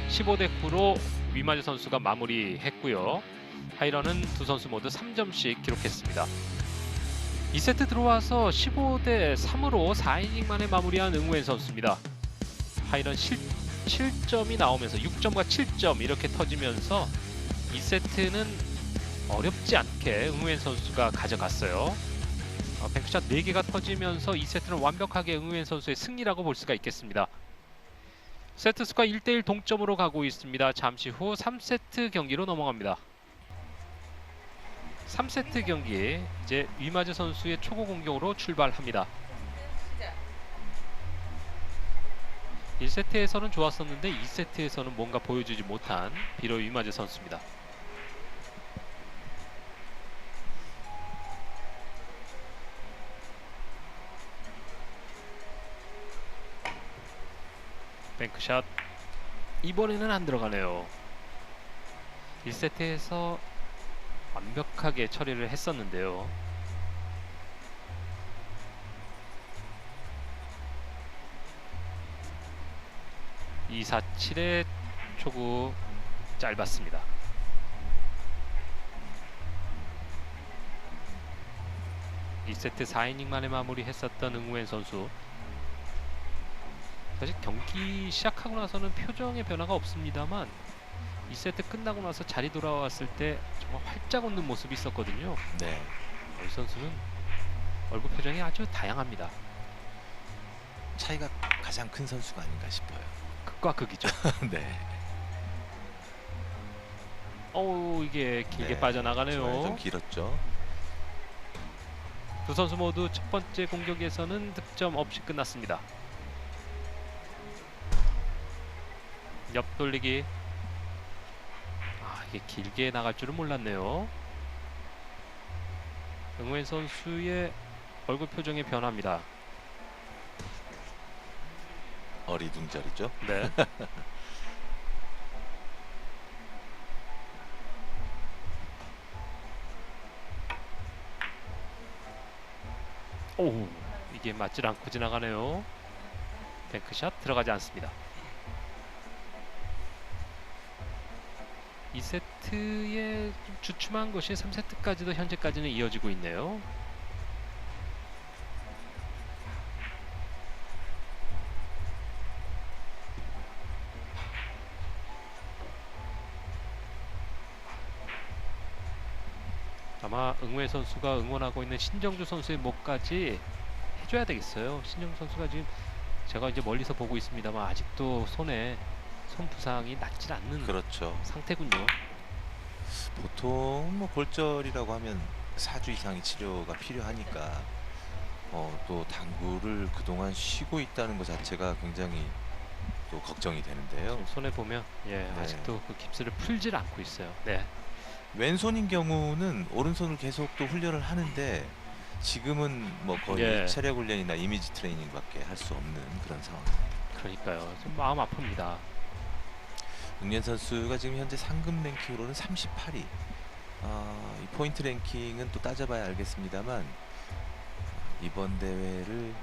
15대 9로 위마지 선수가 마무리했고요. 하이런은 두 선수 모두 3점씩 기록했습니다. 2세트 들어와서 15대 3으로 4이닝 만에 마무리한 응우엔 선수입니다. 하이런 7점이 나오면서 6점과 7점 이렇게 터지면서 2세트는 어렵지 않게 응우엔 선수가 가져갔어요. 뱅크샷 4개가 터지면서 2세트는 완벽하게 응우엔 선수의 승리라고 볼 수가 있겠습니다. 세트 스코어 1대1 동점으로 가고 있습니다. 잠시 후 3세트 경기로 넘어갑니다. 3세트 경기 이제 위마즈 선수의 초구 공격으로 출발합니다. 1세트에서는 좋았었는데 2세트에서는 뭔가 보여주지 못한 비로 위마즈 선수입니다. 뱅크샷 이번에는 안 들어가네요. 1세트에서 완벽하게 처리를 했었는데요. (247) 의 초구 짧았습니다. 이 세트 4이닝 만에 마무리했었던 응우엔 선수. 사실 경기 시작하고 나서는 표정의 변화가 없습니다만 2세트 끝나고 나서 자리 돌아왔을 때 정말 활짝 웃는 모습이 있었거든요. 네. 이 선수는 얼굴 표정이 아주 다양합니다. 차이가 가장 큰 선수가 아닌가 싶어요. 극과 극이죠. 네. 어우, 이게 길게 네, 빠져나가네요. 좋아요. 좀 길었죠. 두 선수 모두 첫 번째 공격에서는 득점 없이 끝났습니다. 옆돌리기. 아, 이게 길게 나갈 줄은 몰랐네요. 응우엔 선수의 얼굴 표정이 변합니다. 어리둥절이죠. 네. 오, 이게 맞질 않고 지나가네요. 뱅크샷 들어가지 않습니다. 이 세트에 좀 주춤한 것이 3세트까지도 현재까지는 이어지고 있네요. 아마 응우의 선수가 응원하고 있는 신정주 선수의 목까지 해줘야 되겠어요. 신정주 선수가 지금 제가 이제 멀리서 보고 있습니다만 아직도 손에 손 부상이 낫질 않는 그렇죠. 상태군요. 보통 뭐 골절이라고 하면 4주 이상의 치료가 필요하니까 또 당구를 그동안 쉬고 있다는 것 자체가 굉장히 또 걱정이 되는데요. 지금 손에 보면 네. 아직도 그 깁스를 풀질 않고 있어요. 네. 왼손인 경우는 오른손을 계속 또 훈련을 하는데 지금은 뭐 거의 예. 체력 훈련이나 이미지 트레이닝밖에 할 수 없는 그런 상황입니다. 그러니까요. 좀 마음 아픕니다. 응연 선수가 지금 현재 상금 랭킹으로는 38위. 이 포인트 랭킹은 또 따져봐야 알겠습니다만 이번 대회를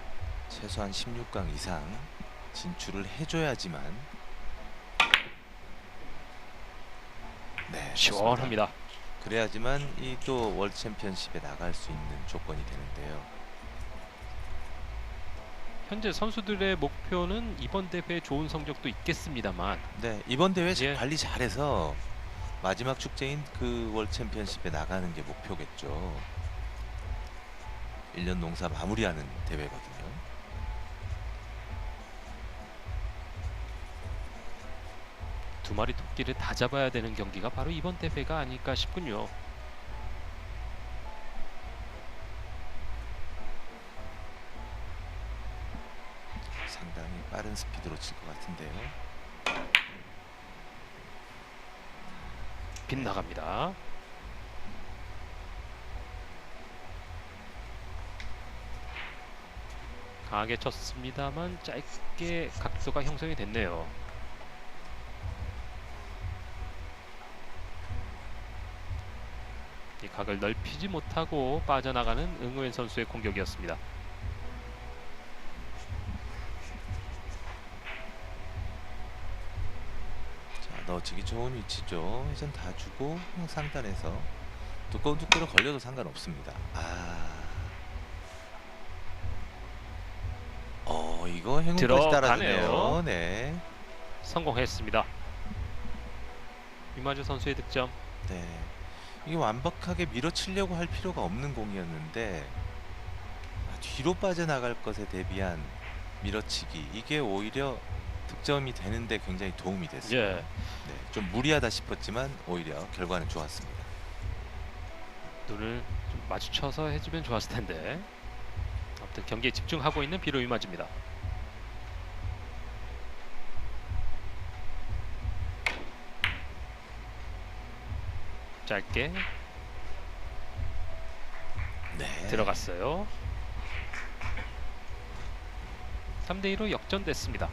최소한 16강 이상 진출을 해줘야지만 네, 시원합니다. 좋습니다. 그래야지만 이 또 월드 챔피언십에 나갈 수 있는 조건이 되는데요. 현재 선수들의 목표는 이번 대회에 좋은 성적도 있겠습니다만 네, 이번 대회 예. 관리 잘해서 마지막 축제인 그 월드 챔피언십에 나가는 게 목표겠죠. 1년 농사 마무리하는 대회거든요. 두 마리 토끼를 다 잡아야 되는 경기가 바로 이번 대회가 아닐까 싶군요. 상당히 빠른 스피드로 칠 것 같은데요. 빗나갑니다. 강하게 쳤습니다만 짧게 각도가 형성이 됐네요. 이 각을 넓히지 못하고 빠져나가는 응우엔 선수의 공격이었습니다. 자, 넣어치기 좋은 위치죠. 회전 다 주고 상단에서 두꺼운 두께로 걸려도 상관없습니다. 이거 행운까지 들어가네요. 따라주네요. 네. 성공했습니다. 이마주 선수의 득점. 네. 이게 완벽하게 밀어치려고 할 필요가 없는 공이었는데 뒤로 빠져나갈 것에 대비한 밀어치기 이게 오히려 득점이 되는데 굉장히 도움이 됐어요. 예. 네, 좀 무리하다 싶었지만 오히려 결과는 좋았습니다. 눈을 좀 마주쳐서 해주면 좋았을 텐데. 아무튼 경기에 집중하고 있는 비로 이마주입니다. 짧게 네. 들어갔어요. 3대2로 역전됐습니다.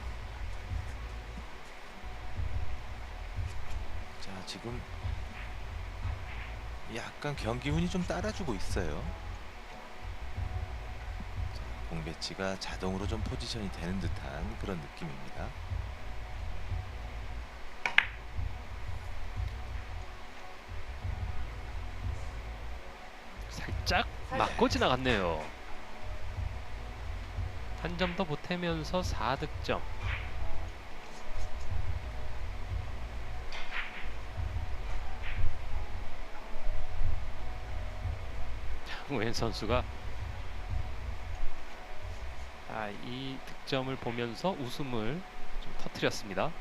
자, 지금 약간 경기 운이 좀 따라주고 있어요. 자, 공 배치가 자동으로 좀 포지션이 되는 듯한 그런 느낌입니다. 살짝 맞고 지나갔네요. 한 점 더 보태면서 4득점. 왼 선수가 자, 이 득점을 보면서 웃음을 좀 터뜨렸습니다.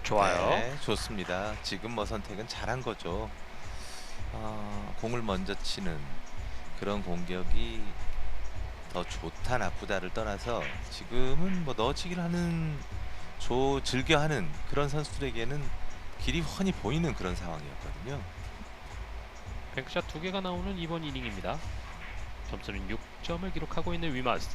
좋아요. 네, 좋습니다. 지금 뭐 선택은 잘한 거죠. 공을 먼저 치는 그런 공격이 더 좋다 나쁘다를 떠나서 지금은 뭐 넣어치기를 하는 즐겨하는 그런 선수들에게는 길이 훤히 보이는 그런 상황이었거든요. 뱅크샷 2개가 나오는 이번 이닝입니다. 점수는 6점을 기록하고 있는 위마스.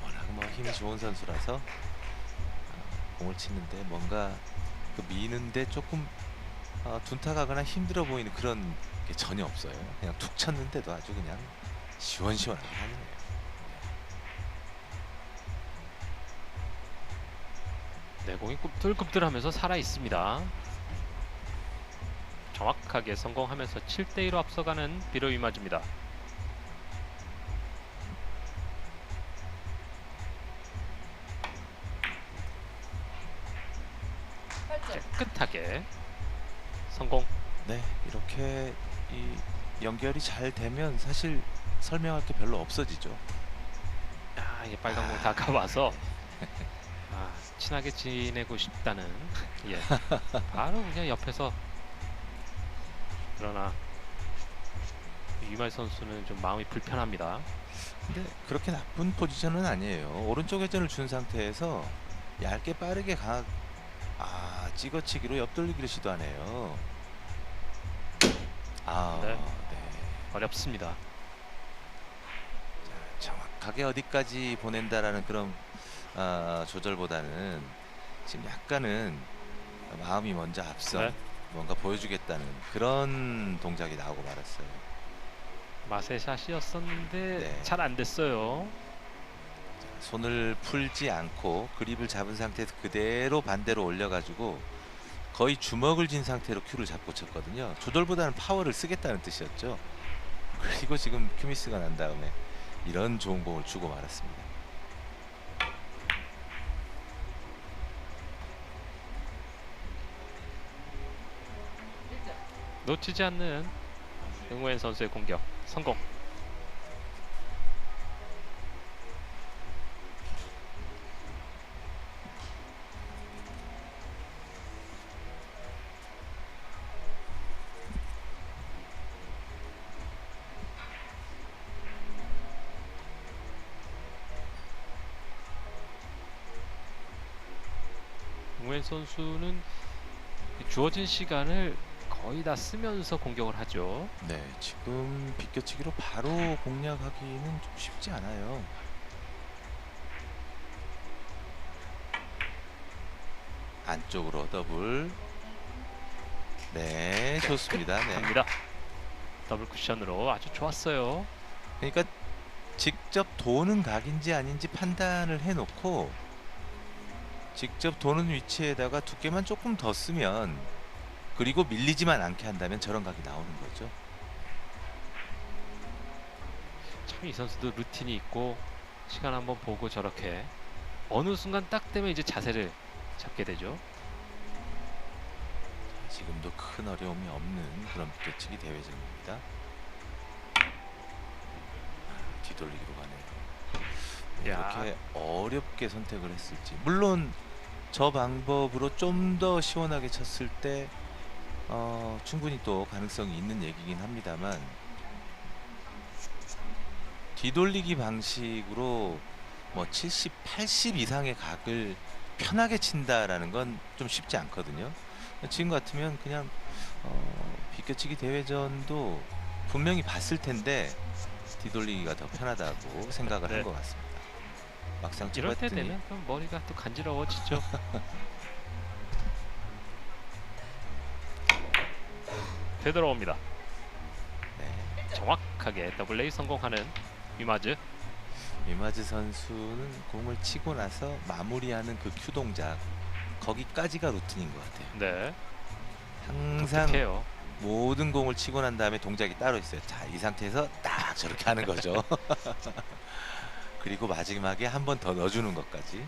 워낙 뭐 힘이 좋은 선수라서 공을 치는데 뭔가 그 미는데 조금 둔탁하거나 힘들어 보이는 그런 게 전혀 없어요. 그냥 툭 쳤는데도 아주 그냥 시원시원하게 하네요. 네, 공이 꿈틀꿈틀하면서 살아 있습니다. 정확하게 성공하면서 7대1로 앞서가는 비로 위마즈입니다. 깨끗하게 성공. 네, 이렇게 이 연결이 잘 되면 사실 설명할 게 별로 없어지죠. 아, 이게 빨간 공 다가와서 친하게 지내고 싶다는 예, 바로 그냥 옆에서. 그러나 유말 선수는 좀 마음이 불편합니다. 근데 그렇게 나쁜 포지션은 아니에요. 오른쪽 회전을 준 상태에서 얇게 빠르게 찍어치기로 옆돌리기를 시도하네요. 네. 네. 어렵습니다. 자, 정확하게 어디까지 보낸다라는 그런 조절보다는 지금 약간은 마음이 먼저 앞선 네. 뭔가 보여주겠다는 그런 동작이 나오고 말았어요. 맛의 샷이었었는데 네. 잘 안 됐어요. 손을 풀지 않고 그립을 잡은 상태에서 그대로 반대로 올려가지고 거의 주먹을 쥔 상태로 큐를 잡고 쳤거든요. 조절보다는 파워를 쓰겠다는 뜻이었죠. 그리고 지금 큐미스가 난 다음에 이런 좋은 공을 주고 말았습니다. 놓치지 않는 응우엔 선수의 공격 성공. 응우엔 선수는 주어진 시간을 거의 다 쓰면서 공격을 하죠. 네, 지금 비껴치기로 바로 공략하기는 좀 쉽지 않아요. 안쪽으로 더블. 네, 좋습니다. 네. 갑니다. 더블 쿠션으로 아주 좋았어요. 그러니까 직접 도는 각인지 아닌지 판단을 해놓고 직접 도는 위치에다가 두께만 조금 더 쓰면, 그리고 밀리지만 않게 한다면 저런 각이 나오는 거죠. 참 이 선수도 루틴이 있고 시간 한번 보고 저렇게 어느 순간 딱 되면 이제 자세를 잡게 되죠. 지금도 큰 어려움이 없는 그런 비껴치기 대회전입니다. 뒤돌리기로 가네요. 야. 이렇게 어렵게 선택을 했을지. 물론 저 방법으로 좀 더 시원하게 쳤을 때 충분히 또 가능성이 있는 얘기긴 합니다만, 뒤돌리기 방식으로 뭐 70, 80 이상의 각을 편하게 친다라는 건 좀 쉽지 않거든요. 지금 같으면 그냥 비껴치기 대회전도 분명히 봤을 텐데 뒤돌리기가 더 편하다고 생각을 네. 한 것 같습니다. 막상 이럴 때 쳐봤더니 되면 좀 머리가 또 간지러워지죠. 되돌아옵니다. 네. 정확하게 더블레이 성공하는 위마즈. 위마즈 선수는 공을 치고 나서 마무리하는 그 큐 동작, 거기까지가 루틴인 것 같아요. 네. 항상 독특해요. 모든 공을 치고 난 다음에 동작이 따로 있어요. 자, 이 상태에서 딱 저렇게 하는 거죠. 그리고 마지막에 한 번 더 넣어주는 것까지.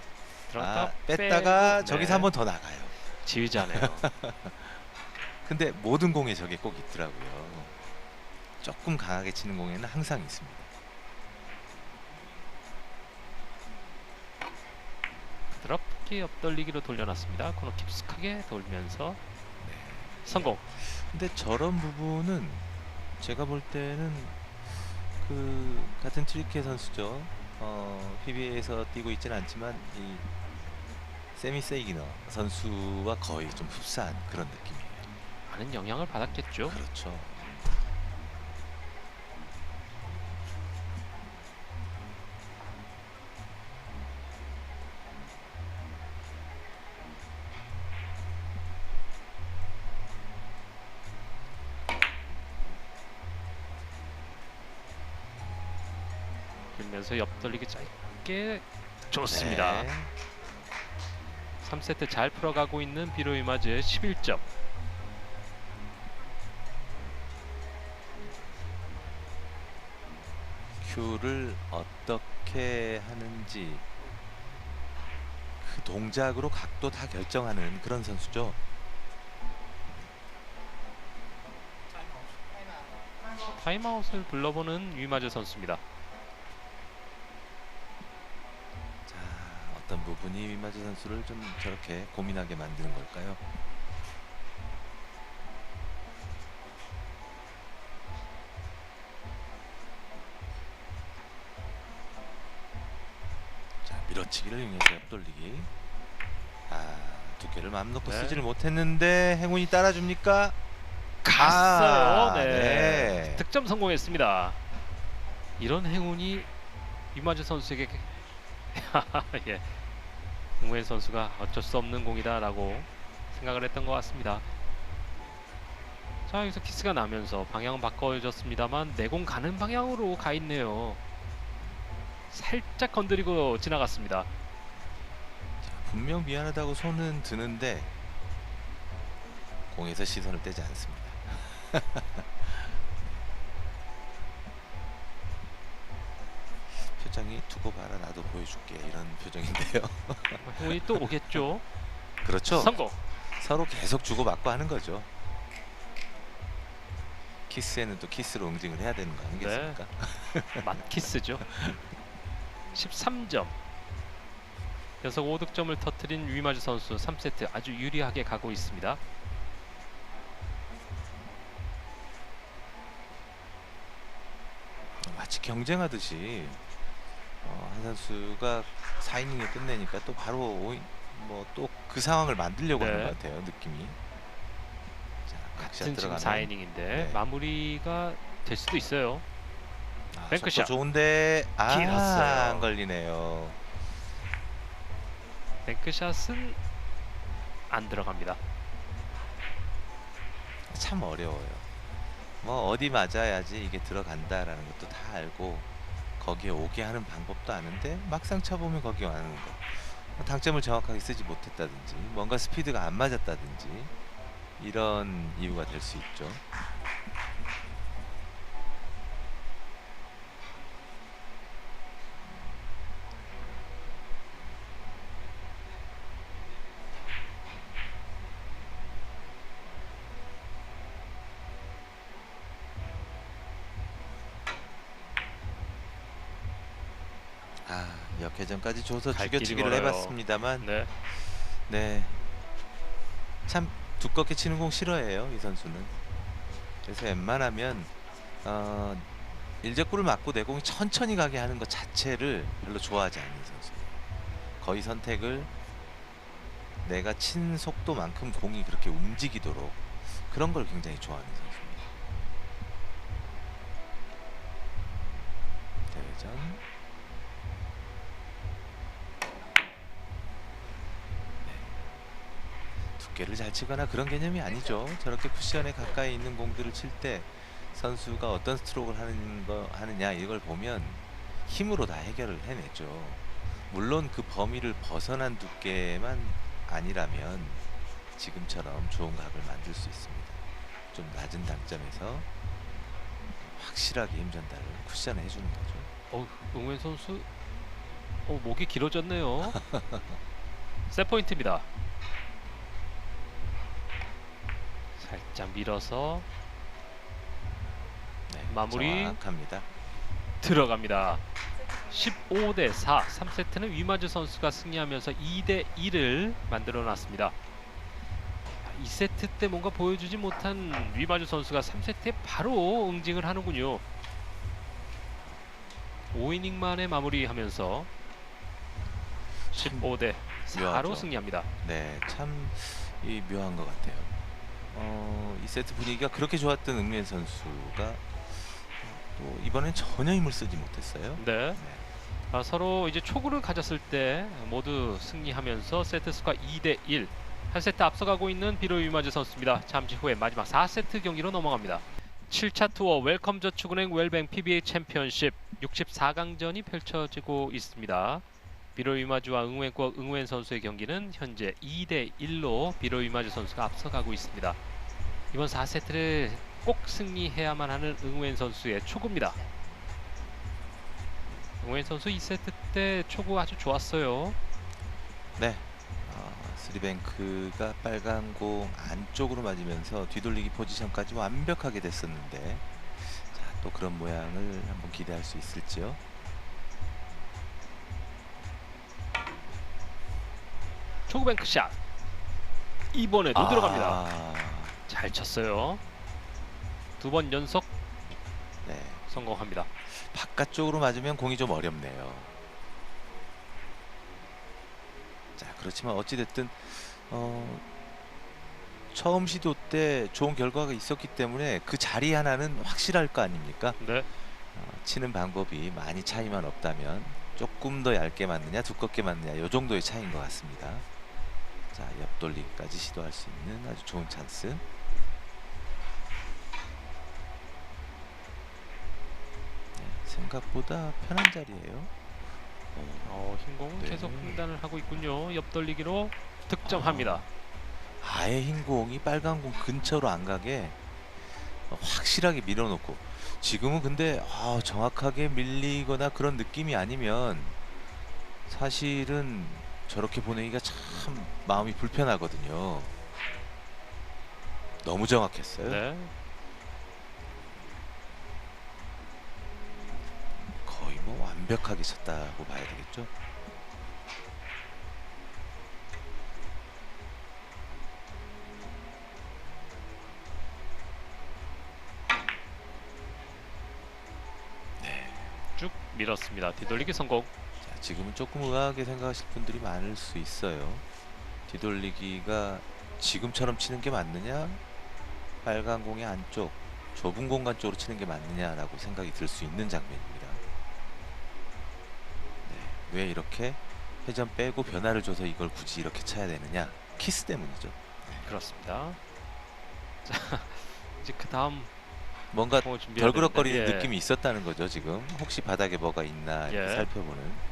들어갔다가 뺐다가 빼고, 저기서 네. 한 번 더 나가요. 지휘자네요. 근데 모든 공에 저게 꼭 있더라고요. 조금 강하게 치는 공에는 항상 있습니다. 부드럽게 옆돌리기로 돌려놨습니다. 코너 깊숙하게 돌면서 네. 성공. 근데 저런 부분은 제가 볼 때는 그 같은 트리케 선수죠. PBA에서 뛰고 있지는 않지만 이 세미 세이기너 선수와 거의 좀 흡사한 그런 느낌이에요. 많은 영향을 받았겠죠. 그렇죠. 돌면서 옆돌리기 짧게 좋습니다. 네. 3세트 잘 풀어가고 있는 비로 이마즈 11점. 큐를 어떻게 하는지 그 동작으로 각도 다 결정하는 그런 선수죠. 타임아웃을 불러보는 위마즈 선수입니다. 자, 어떤 부분이 위마즈 선수를 좀 저렇게 고민하게 만드는 걸까요? 자, 밀어치기를 이용해서 옆돌리기. 두께를 마음 놓고 네. 쓰지를 못했는데 행운이 따라줍니까? 갔어요. 네. 네. 득점 성공했습니다. 이런 행운이 위마즈 선수에게 예. 응우엔 선수가 어쩔 수 없는 공이다라고 생각을 했던 것 같습니다. 자, 여기서 키스가 나면서 방향 바꿔줬습니다만 내공 가는 방향으로 가 있네요. 살짝 건드리고 지나갔습니다. 분명 미안하다고 손은 드는데 공에서 시선을 떼지 않습니다. 표정이 두고 봐라 나도 보여줄게 이런 표정인데요. 행운이 또 오겠죠. 그렇죠. 성공. 서로 계속 주고받고 하는 거죠. 키스에는 또 키스로 응징을 해야 되는 거 아니겠습니까? 맛키스죠. 13점. 연속 5득점을 터뜨린 위마즈 선수 3세트 아주 유리하게 가고 있습니다. 마치 경쟁하듯이 한 선수가 4이닝에 끝내니까 또 바로 뭐또 그 상황을 만들려고 네. 하는 것 같아요. 느낌이. 자, 같은 지금 들어가면 4이닝인데 네. 마무리가 될 수도 있어요. 뱅크샷. 속도 좋은데 길었어요. 안 걸리네요. 뱅크샷은 안 들어갑니다. 참 어려워요. 뭐 어디 맞아야지 이게 들어간다라는 것도 다 알고 거기에 오게 하는 방법도 아는데 막상 쳐보면 거기 와는 거. 당점을 정확하게 쓰지 못했다든지 뭔가 스피드가 안 맞았다든지 이런 이유가 될 수 있죠. 역회전까지 줘서 갈 길이 죽여치기를 멀어요. 해봤습니다만 네. 네, 참 두껍게 치는 공 싫어해요 이 선수는. 그래서 웬만하면 일제구를 맞고 내 공이 천천히 가게 하는 것 자체를 별로 좋아하지 않는 선수예요. 거의 선택을 내가 친 속도만큼 공이 그렇게 움직이도록 그런 걸 굉장히 좋아하는 선수입니다. 대회전. 두께를 잘 치거나 그런 개념이 아니죠. 저렇게 쿠션에 가까이 있는 공들을 칠 때 선수가 어떤 스트로크를 하느냐 이걸 보면 힘으로 다 해결을 해내죠. 물론 그 범위를 벗어난 두께만 아니라면 지금처럼 좋은 각을 만들 수 있습니다. 좀 낮은 당점에서 확실하게 힘 전달을 쿠션에 해주는 거죠. 응우엔 선수 목이 길어졌네요. 세 포인트입니다. 살짝 밀어서 네, 마무리. 정확합니다. 들어갑니다. 15대 4. 3세트는 위마즈 선수가 승리하면서 2대 1을 만들어 놨습니다. 2세트 때 뭔가 보여주지 못한 위마즈 선수가 3세트에 바로 응징을 하는군요. 5이닝 만에 마무리하면서 15대 4로 묘하죠. 승리합니다. 네, 참 묘한 것 같아요. 이 세트 분위기가 그렇게 좋았던 응우엔 선수가 또 이번엔 전혀 힘을 쓰지 못했어요. 네. 네. 서로 이제 초구를 가졌을 때 모두 승리하면서 세트 스코어 2대 1. 한 세트 앞서가고 있는 비로 위마즈 선수입니다. 잠시 후에 마지막 4세트 경기로 넘어갑니다. 7차 투어 웰컴 저축은행 웰뱅 PBA 챔피언십 64강전이 펼쳐지고 있습니다. 비로 위마즈와 응우엔 선수의 경기는 현재 2대 1로 비로 위마즈 선수가 앞서가고 있습니다. 이번 4세트를 꼭 승리해야만 하는 응우엔 선수의 초구입니다. 응우엔 선수 2세트 때 초구 아주 좋았어요. 네. 스리뱅크가 빨간 공 안쪽으로 맞으면서 뒤돌리기 포지션까지 완벽하게 됐었는데, 자, 또 그런 모양을 한번 기대할 수 있을지요. 초구 뱅크샷. 이번에도 들어갑니다. 아, 잘 쳤어요. 두 번 연속 네. 성공합니다. 바깥쪽으로 맞으면 공이 좀 어렵네요. 자, 그렇지만 어찌됐든 처음 시도 때 좋은 결과가 있었기 때문에 그 자리 하나는 확실할 거 아닙니까? 네. 치는 방법이 많이 차이만 없다면 조금 더 얇게 맞느냐 두껍게 맞느냐 요 정도의 차이인 것 같습니다. 자, 옆돌리기까지 시도할 수 있는 아주 좋은 찬스. 네, 생각보다 편한 자리예요. 흰 공은 네. 계속 횡단을 하고 있군요. 옆돌리기로 득점합니다. 아예 흰 공이 빨간 공 근처로 안 가게 확실하게 밀어놓고, 지금은 근데 정확하게 밀리거나 그런 느낌이 아니면 사실은 저렇게 보내기가 참 마음이 불편하거든요. 너무 정확했어요. 네. 거의 뭐 완벽하게 쳤다고 봐야 되겠죠. 쭉 밀었습니다. 뒤돌리기 성공. 자, 지금은 조금 의아하게 생각하실 분들이 많을 수 있어요. 뒤돌리기가 지금처럼 치는 게 맞느냐, 빨간 공의 안쪽 좁은 공간 쪽으로 치는 게 맞느냐라고 생각이 들 수 있는 장면입니다. 네, 왜 이렇게 회전 빼고 변화를 줘서 이걸 굳이 이렇게 쳐야 되느냐? 키스 때문이죠. 그렇습니다. 자, 이제 그 다음 뭔가 공을 준비해야 덜그럭거리는 되는데, 예. 느낌이 있었다는 거죠. 지금 혹시 바닥에 뭐가 있나 이렇게 예. 살펴보는.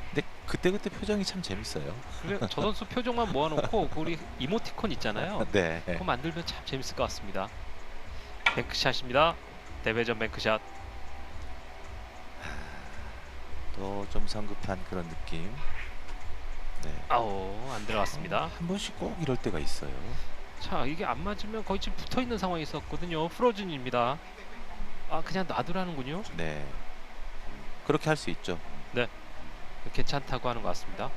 근데 그때그때 표정이 참 재밌어요. 그래, 저 선수 표정만 모아놓고 우리 이모티콘 있잖아요. 네. 그거 만들면 참 재밌을 것 같습니다. 뱅크샷입니다. 대회전 뱅크샷. 또 좀 성급한 그런 느낌. 네. 아우, 안 들어갔습니다. 한 번씩 꼭 이럴 때가 있어요. 자, 이게 안 맞으면 거의 지금 붙어 있는 상황이 있었거든요. 프로즌입니다. 그냥 놔두라는군요. 네. 그렇게 할 수 있죠. 괜찮다고 하는 것 같습니다.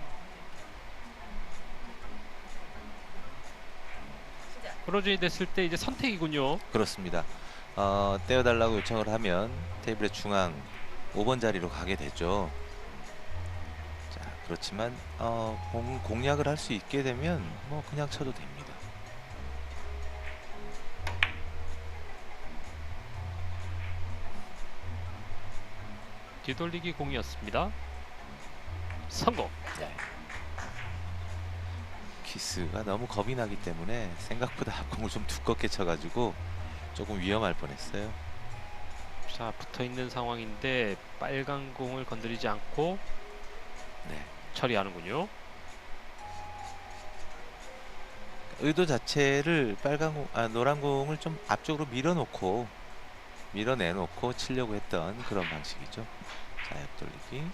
프로즌이 됐을 때 이제 선택이군요. 그렇습니다. 떼어달라고 요청을 하면 테이블의 중앙 5번 자리로 가게 되죠. 자, 그렇지만 공략을 할 수 있게 되면 뭐 그냥 쳐도 됩니다. 뒤돌리기 공이었습니다. 성공. 네. 키스가 너무 겁이 나기 때문에 생각보다 공을 좀 두껍게 쳐가지고 조금 위험할 뻔했어요. 자, 붙어 있는 상황인데 빨간 공을 건드리지 않고 네. 처리하는군요. 의도 자체를 노란 공을 좀 앞쪽으로 밀어내놓고 치려고 했던 그런 방식이죠. 자, 옆돌리기.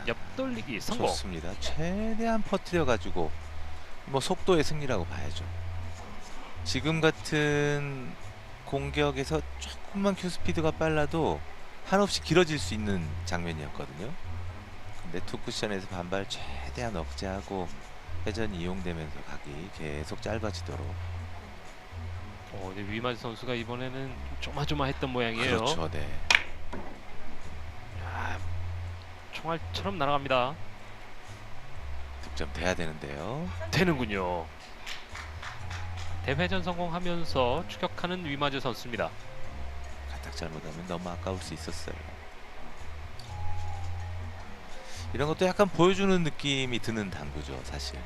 옆돌리기 성공. 좋습니다. 최대한 퍼뜨려 가지고 뭐 속도의 승리라고 봐야죠. 지금 같은 공격에서 조금만 큐 스피드가 빨라도 한없이 길어질 수 있는 장면이었거든요. 근데 투 쿠션에서 반발 최대한 억제하고 회전이 이용되면서 각이 계속 짧아지도록. 근데 위마즈 선수가 이번에는 좀 조마조마했던 모양이에요. 그렇죠. 네. 야, 총알처럼 날아갑니다. 득점 돼야 되는데요. 되는군요. 대회전 성공하면서 추격하는 위마즈 선수입니다. 가딱 잘못하면 너무 아까울 수 있었어요. 이런 것도 약간 보여주는 느낌이 드는 당구죠, 사실.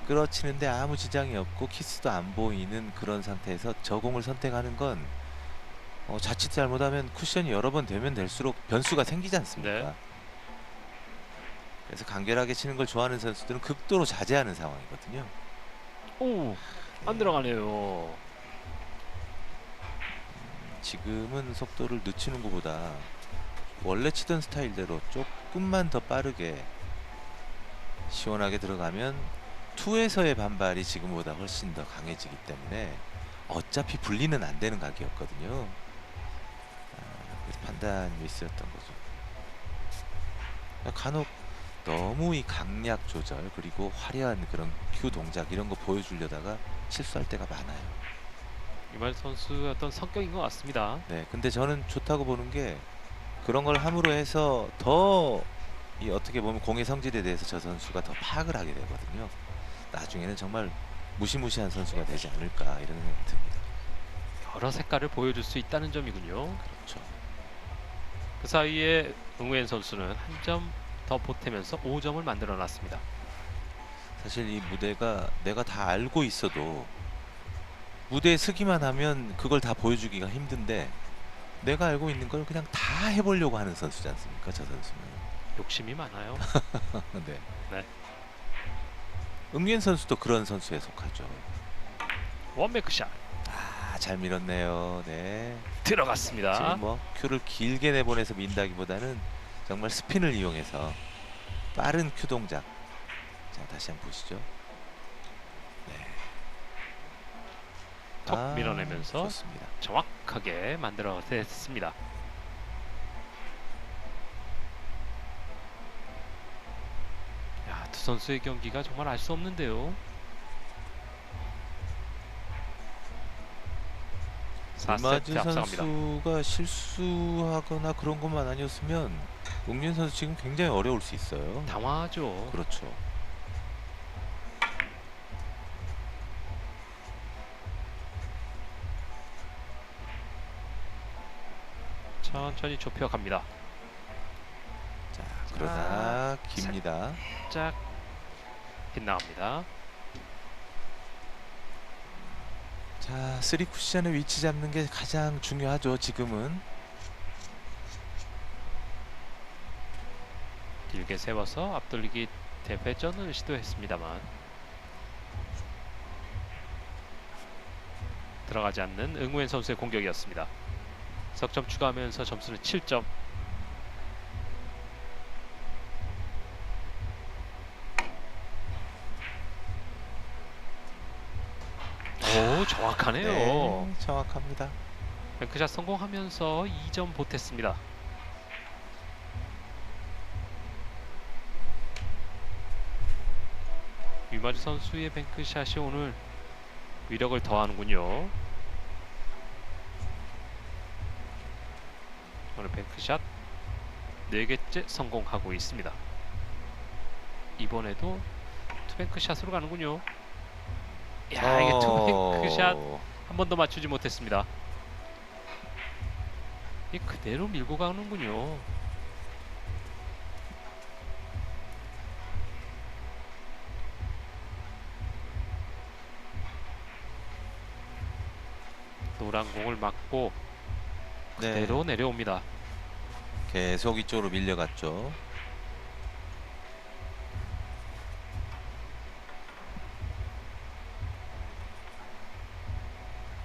끌어치는데 아무 지장이 없고 키스도 안 보이는 그런 상태에서 저 공을 선택하는 건 자칫 잘못하면 쿠션이 여러 번 되면 될수록 변수가 생기지 않습니까? 네. 그래서 간결하게 치는 걸 좋아하는 선수들은 극도로 자제하는 상황이거든요. 오, 안 들어가네요. 지금은 속도를 늦추는 것보다 원래 치던 스타일대로 조금만 더 빠르게 시원하게 들어가면 투에서의 반발이 지금보다 훨씬 더 강해지기 때문에 어차피 분리는 안 되는 각이었거든요. 그래서 판단 미스였던 거죠. 간혹 너무 이 강약 조절 그리고 화려한 그런 큐 동작 이런 거 보여주려다가 실수할 때가 많아요. 위마즈 선수의 어떤 성격인 것 같습니다. 네, 근데 저는 좋다고 보는 게 그런 걸 함으로 해서 더 이 어떻게 보면 공의 성질에 대해서 저 선수가 더 파악을 하게 되거든요. 나중에는 정말 무시무시한 선수가 되지 않을까 이런 생각이 듭니다. 여러 색깔을 보여줄 수 있다는 점이군요. 그렇죠. 그 사이에 응우엔 선수는 한 점 더 보태면서 5점을 만들어 놨습니다. 사실 이 무대가 내가 다 알고 있어도 무대에 서기만 하면 그걸 다 보여주기가 힘든데 내가 알고 있는 걸 그냥 다 해보려고 하는 선수지 않습니까? 저 선수는. 욕심이 많아요. 네. 네. 응유엔 선수도 그런 선수에 속하죠. 원메크샷 잘 밀었네요. 네. 들어갔습니다. 지금 뭐 큐를 길게 내보내서 민다기보다는 정말 스핀을 이용해서 빠른 큐 동작. 자, 다시 한번 보시죠. 네. 턱 밀어내면서 좋습니다. 정확하게 만들어냈습니다. 야, 두 선수의 경기가 정말 알 수 없는데요. 4세트 이마즈 앞서갑니다. 선수가 실수하거나 그런 것만 아니었으면 웅윤 선수 지금 굉장히 어려울 수 있어요. 당황하죠. 그렇죠. 천천히 좁혀갑니다. 자, 그러나 깁니다. 살짝 빗나갑니다. 자, 3 쿠션의 위치 잡는 게 가장 중요하죠. 지금은. 길게 세워서 앞돌리기 대회전을 시도했습니다만 들어가지 않는 응우엔 선수의 공격이었습니다. 석점 추가하면서 점수는 7점. 오, 정확하네요. 네, 정확합니다. 뱅크샷 성공하면서 2점 보탰습니다. 위마즈 선수의 뱅크샷이 오늘 위력을 더하는군요. 오늘 뱅크샷 4개째 성공하고 있습니다. 이번에도 투뱅크샷으로 가는군요. 야, 이게 투뱅크샷 한 번 더 맞추지 못했습니다. 이 그대로 밀고 가는군요. 노란 공을 맞고 네, 그대로 내려옵니다. 계속 이쪽으로 밀려갔죠.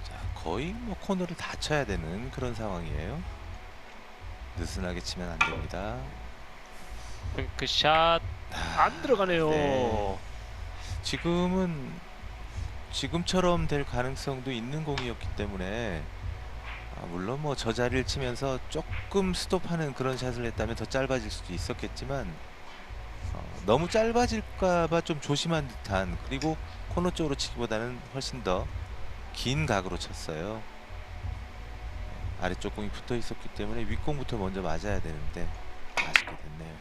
자, 거의 뭐 코너를 다 쳐야 되는 그런 상황이에요. 느슨하게 치면 안 됩니다. 뱅크샷 안 들어가네요. 네. 지금처럼 될 가능성도 있는 공이었기 때문에 물론 뭐 저 자리를 치면서 조금 스톱하는 그런 샷을 했다면 더 짧아질 수도 있었겠지만 너무 짧아질까봐 좀 조심한 듯한, 그리고 코너 쪽으로 치기보다는 훨씬 더 긴 각으로 쳤어요. 아래쪽 공이 붙어 있었기 때문에 윗공부터 먼저 맞아야 되는데 아쉽게 됐네요.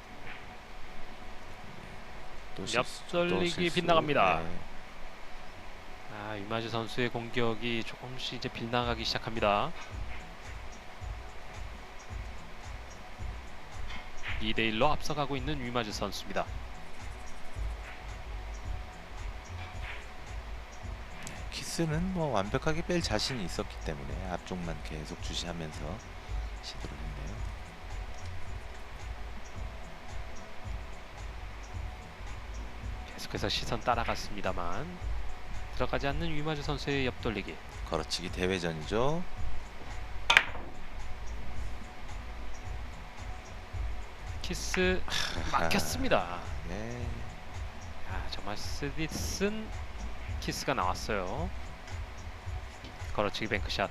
또 실수, 또 옆돌리기 실수. 빗나갑니다. 네. 유마즈 선수의 공격이 조금씩 이제 빗나가기 시작합니다. 2대1로 앞서가고 있는 유마즈 선수입니다. 키스는 뭐 완벽하게 뺄 자신이 있었기 때문에 앞쪽만 계속 주시하면서 시도를 했네요. 계속해서 시선 따라갔습니다만 들어가지 않는 유마즈 선수의 옆돌리기. 걸어치기 대회전이죠. 키스 막혔습니다. 네. 정말 스디슨 키스가 나왔어요. 걸어치기 뱅크샷.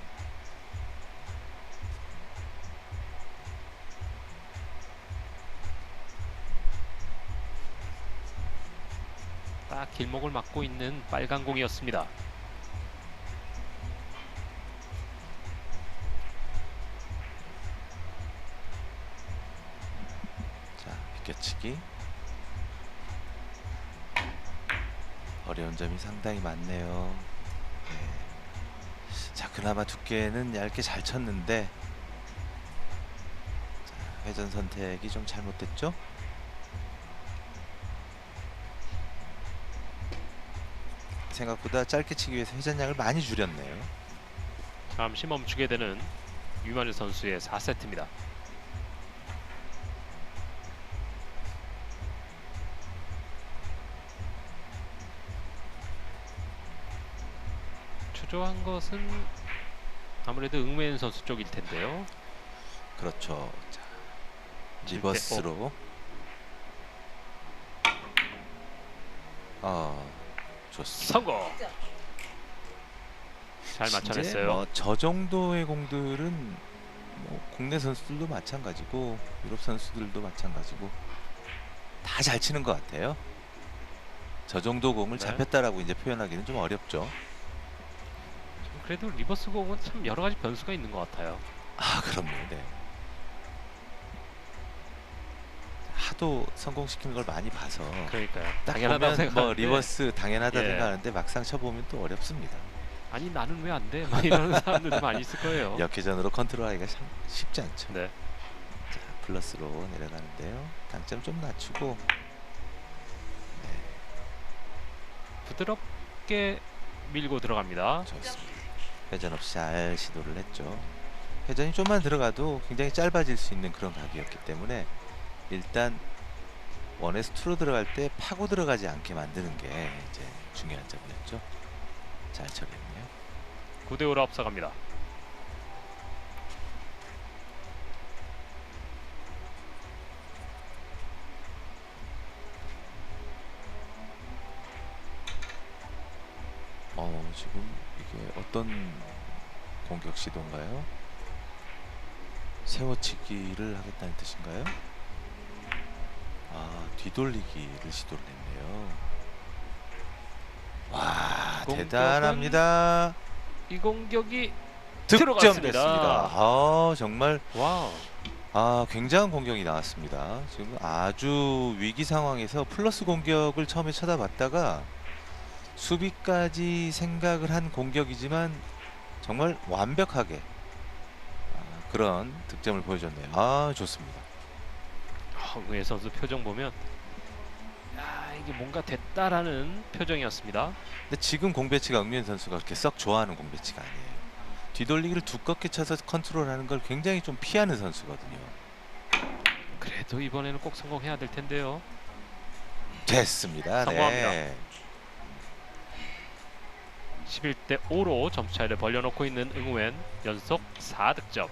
딱 길목을 막고 있는 빨간 공이었습니다. 자, 비껴치기. 어려운 점이 상당히 많네요. 네. 자, 그나마 두께는 얇게 잘 쳤는데 자, 회전 선택이 좀 잘못됐죠? 생각보다 짧게 치기 위해서 회전량을 많이 줄였네요. 잠시 멈추게 되는 유마즈 선수의 4세트입니다. 추조한 것은 아무래도 응우엔 선수 쪽일 텐데요. 그렇죠. 자, 리버스로. 좋습니다. 성공. 잘 맞춰냈어요. 뭐 저 정도의 공들은 뭐 국내 선수들도 마찬가지고 유럽 선수들도 마찬가지고 다 잘 치는 것 같아요. 저 정도 공을 네. 잡혔다라고 이제 표현하기는 좀 어렵죠. 그래도 리버스 공은 참 여러 가지 변수가 있는 것 같아요. 그럼요. 네. 하도 성공시키는 걸 많이 봐서 그러니까요. 딱 당연하다고 보면 생각하는데 뭐 리버스 당연하다 예. 생각하는데 막상 쳐보면 또 어렵습니다. 아니 나는 왜 안 돼? 막 이러는 사람들도 많이 있을 거예요. 역회전으로 컨트롤하기가 참 쉽지 않죠. 네. 자, 플러스로 내려가는데요. 당점 좀 낮추고 부드럽게 밀고 들어갑니다. 좋습니다. 회전 없이 잘 시도를 했죠. 회전이 좀만 들어가도 굉장히 짧아질 수 있는 그런 각이었기 때문에 일단 원에서 투로 들어갈 때 파고 들어가지 않게 만드는 게 이제 중요한 점이었죠. 잘 처리했네요. 9대5로 앞서갑니다. 지금 이게 어떤 공격 시도인가요? 세워치기를 하겠다는 뜻인가요? 뒤돌리기를 시도를 했네요. 와, 공격은 대단합니다. 이 공격이 득점됐습니다. 정말 와우. 굉장한 공격이 나왔습니다. 지금 아주 위기 상황에서 플러스 공격을 처음에 쳐다봤다가 수비까지 생각을 한 공격이지만 정말 완벽하게 그런 득점을 보여줬네요. 좋습니다. 응우엔 선수 표정 보면 이게 뭔가 됐다라는 표정이었습니다. 근데 지금 공 배치가 응유엔 선수가 그렇게 썩 좋아하는 공 배치가 아니에요. 뒤돌리기를 두껍게 쳐서 컨트롤하는 걸 굉장히 좀 피하는 선수거든요. 그래도 이번에는 꼭 성공해야 될 텐데요. 됐습니다. 성공합니다. 네. 11대5로 점수 차이를 벌려놓고 있는 응우엔 연속 4득점.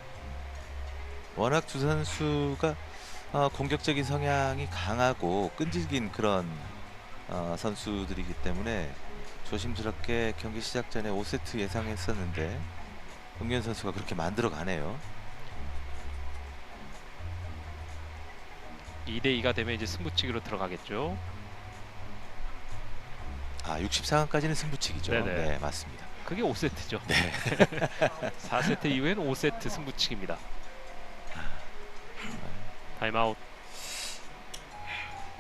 워낙 두 선수가 공격적인 성향이 강하고 끈질긴 그런 선수들이기 때문에 조심스럽게 경기 시작 전에 5세트 예상했었는데 응현 선수가 그렇게 만들어 가네요. 2대2가 되면 이제 승부치기로 들어가겠죠. 64강까지는 승부치기죠. 네네. 네, 맞습니다. 그게 5세트죠. 네. 4세트 이후에는 5세트 승부치기입니다. 타임아웃.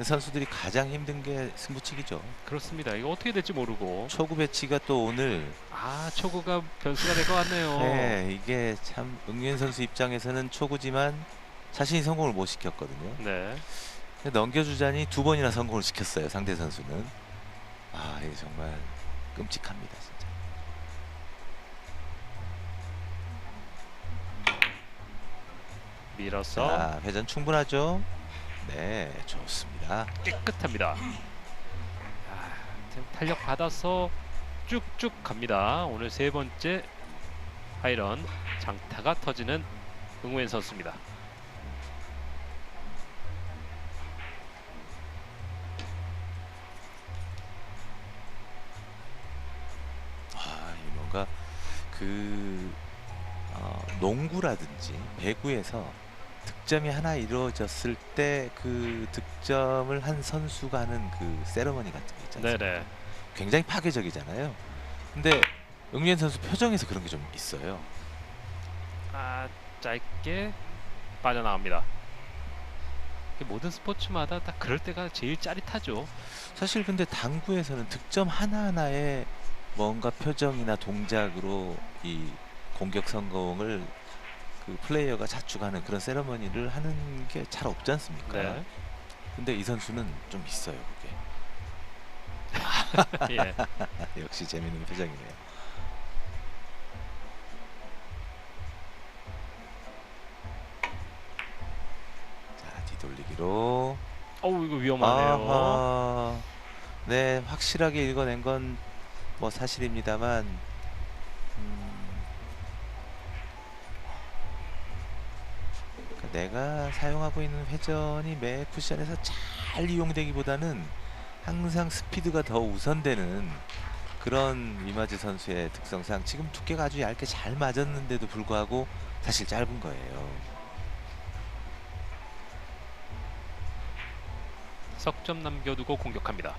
선수들이 가장 힘든 게 승부치기죠. 그렇습니다. 이거 어떻게 될지 모르고. 초구 배치가 또 오늘 초구가 변수가 될 것 같네요. 네, 이게 참 응현 선수 입장에서는 초구지만 자신이 성공을 못 시켰거든요. 네. 넘겨주자니 2번이나 성공을 시켰어요. 상대 선수는. 이게 정말 끔찍합니다, 진짜. 밀어서 자, 회전 충분하죠? 네, 좋습니다. 깨끗합니다. 지금 탄력 받아서 쭉쭉 갑니다. 오늘 세 번째 하이런 장타가 터지는 응우엔 선수입니다. 이 뭔가 그 농구라든지 배구에서 득점이 하나 이루어졌을 때 그 득점을 한 선수가 하는 그 세레머니 같은 게 있지 않습니까? 네네. 굉장히 파괴적이잖아요. 근데 응현 선수 표정에서 그런 게 좀 있어요. 짧게 빠져나갑니다. 모든 스포츠마다 딱 그럴 때가 제일 짜릿하죠. 사실 근데 당구에서는 득점 하나하나에 뭔가 표정이나 동작으로 이 공격 성공을 그 플레이어가 자축하는 그런 세레머니를 하는 게 잘 없지 않습니까? 네. 근데 이 선수는 좀 있어요, 그게. 예. 역시 재밌는 표정이네요. 자, 뒤돌리기로. 이거 위험하네요. 아하. 네, 확실하게 읽어낸 건 뭐 사실입니다만 그러니까 내가 사용하고 있는 회전이 매 쿠션에서 잘 이용되기보다는 항상 스피드가 더 우선되는 그런 이마즈 선수의 특성상 지금 두께가 아주 얇게 잘 맞았는데도 불구하고 사실 짧은 거예요. 석점 남겨두고 공격합니다.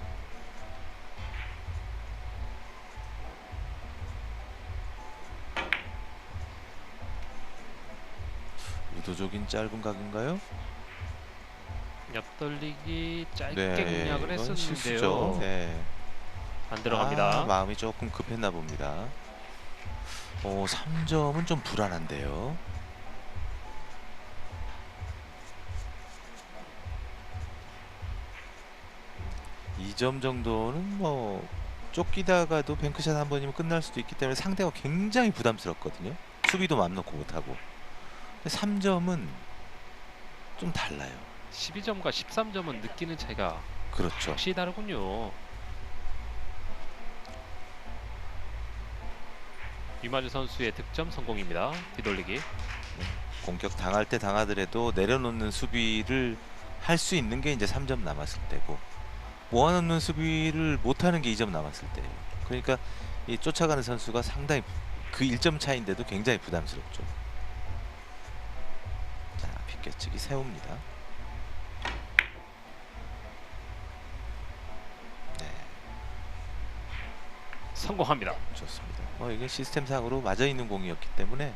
의도적인 짧은 각인가요? 옆돌리기 짧게 네, 공략을 이건 했었는데요. 실수죠. 네. 안 들어갑니다. 마음이 조금 급했나 봅니다. 3점은 좀 불안한데요. 이 점 정도는 뭐 쫓기다가도 뱅크샷 한 번이면 끝날 수도 있기 때문에 상대가 굉장히 부담스럽거든요. 수비도 맘 놓고 못하고. 3점은 좀 달라요. 12점과 13점은 느끼는 차이가 그렇죠. 확실히 다르군요. 이마즈 선수의 득점 성공입니다. 뒤돌리기. 공격 당할 때 당하더라도 내려놓는 수비를 할 수 있는 게 이제 3점 남았을 때고 모아놓는 수비를 못하는 게 2점 남았을 때예요. 그러니까 이 쫓아가는 선수가 상당히 그 1점 차인데도 굉장히 부담스럽죠. 자, 빗겨치기 세웁니다. 네, 성공합니다. 좋습니다. 이게 시스템상으로 맞아 있는 공이었기 때문에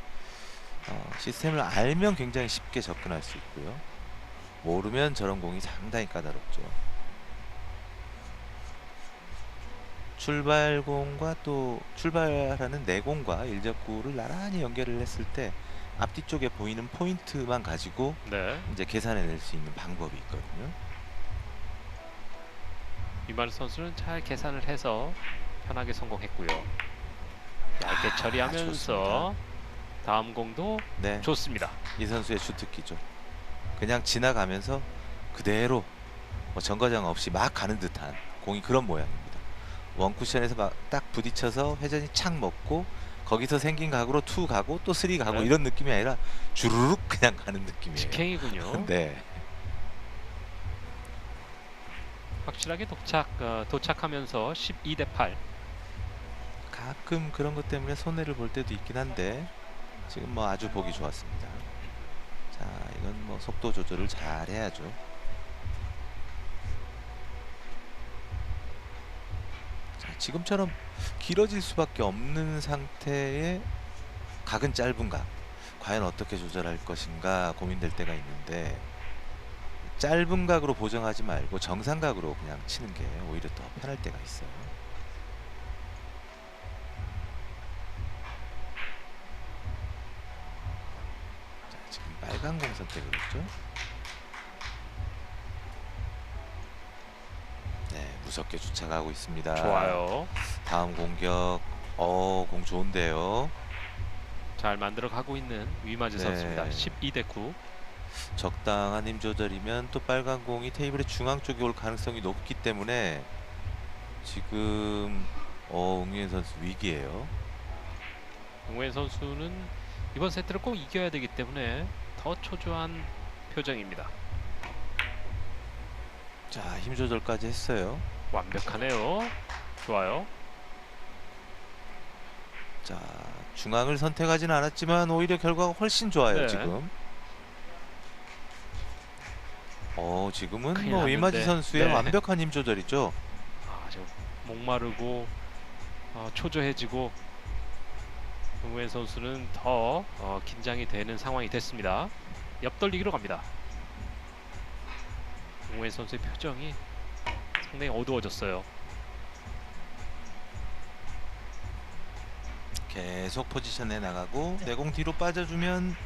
시스템을 알면 굉장히 쉽게 접근할 수 있고요. 모르면 저런 공이 상당히 까다롭죠. 출발공과 또 출발하는 내공과 일적구를 나란히 연결을 했을 때 앞뒤 쪽에 보이는 포인트만 가지고 네. 이제 계산해낼 수 있는 방법이 있거든요. 이마즈 선수는 잘 계산을 해서 편하게 성공했고요. 얇게 처리하면서 좋습니다. 다음 공도 네, 좋습니다. 이 선수의 주특기죠. 그냥 지나가면서 그대로 뭐 정거장 없이 막 가는 듯한 공이 그런 모양입니다. 원쿠션에서 막 딱 부딪혀서 회전이 착 먹고 거기서 생긴 각으로 2 가고 또 3 가고 네. 이런 느낌이 아니라 주르륵 그냥 가는 느낌이에요. 직행이군요. 네. 확실하게 도착하면서 12대 8. 가끔 그런 것 때문에 손해를 볼 때도 있긴 한데 지금 뭐 아주 보기 좋았습니다. 자, 이건 뭐 속도 조절을 잘 해야죠. 자, 지금처럼 길어질 수밖에 없는 상태에 각은 짧은 각 과연 어떻게 조절할 것인가 고민될 때가 있는데 짧은 각으로 보정하지 말고 정상각으로 그냥 치는 게 오히려 더 편할 때가 있어요. 자, 지금 빨간 공 선택을 했죠. 네, 무섭게 쫓아가고 있습니다. 좋아요. 다음 공격. 공 좋은데요. 잘 만들어 가고 있는 위마즈 네. 선수입니다. 12대 9. 적당한 힘 조절이면 또 빨간 공이 테이블의 중앙 쪽에 올 가능성이 높기 때문에 지금 응유엔 선수 위기예요. 응우엔 선수는 이번 세트를 꼭 이겨야 되기 때문에 더 초조한 표정입니다. 자, 힘 조절까지 했어요. 완벽하네요. 좋아요. 자, 중앙을 선택하지는 않았지만 오히려 결과가 훨씬 좋아요. 네. 지금. 지금은 큰일 뭐 위마지 났는데. 선수의 네. 완벽한 힘 조절이죠. 지금 목마르고 초조해지고 응우엔 선수는 더 긴장이 되는 상황이 됐습니다. 옆돌리기로 갑니다. 응우엔 선수의 표정이 상당히 어두워졌어요. 계속 포지션에 나가고 내공 뒤로 빠져주면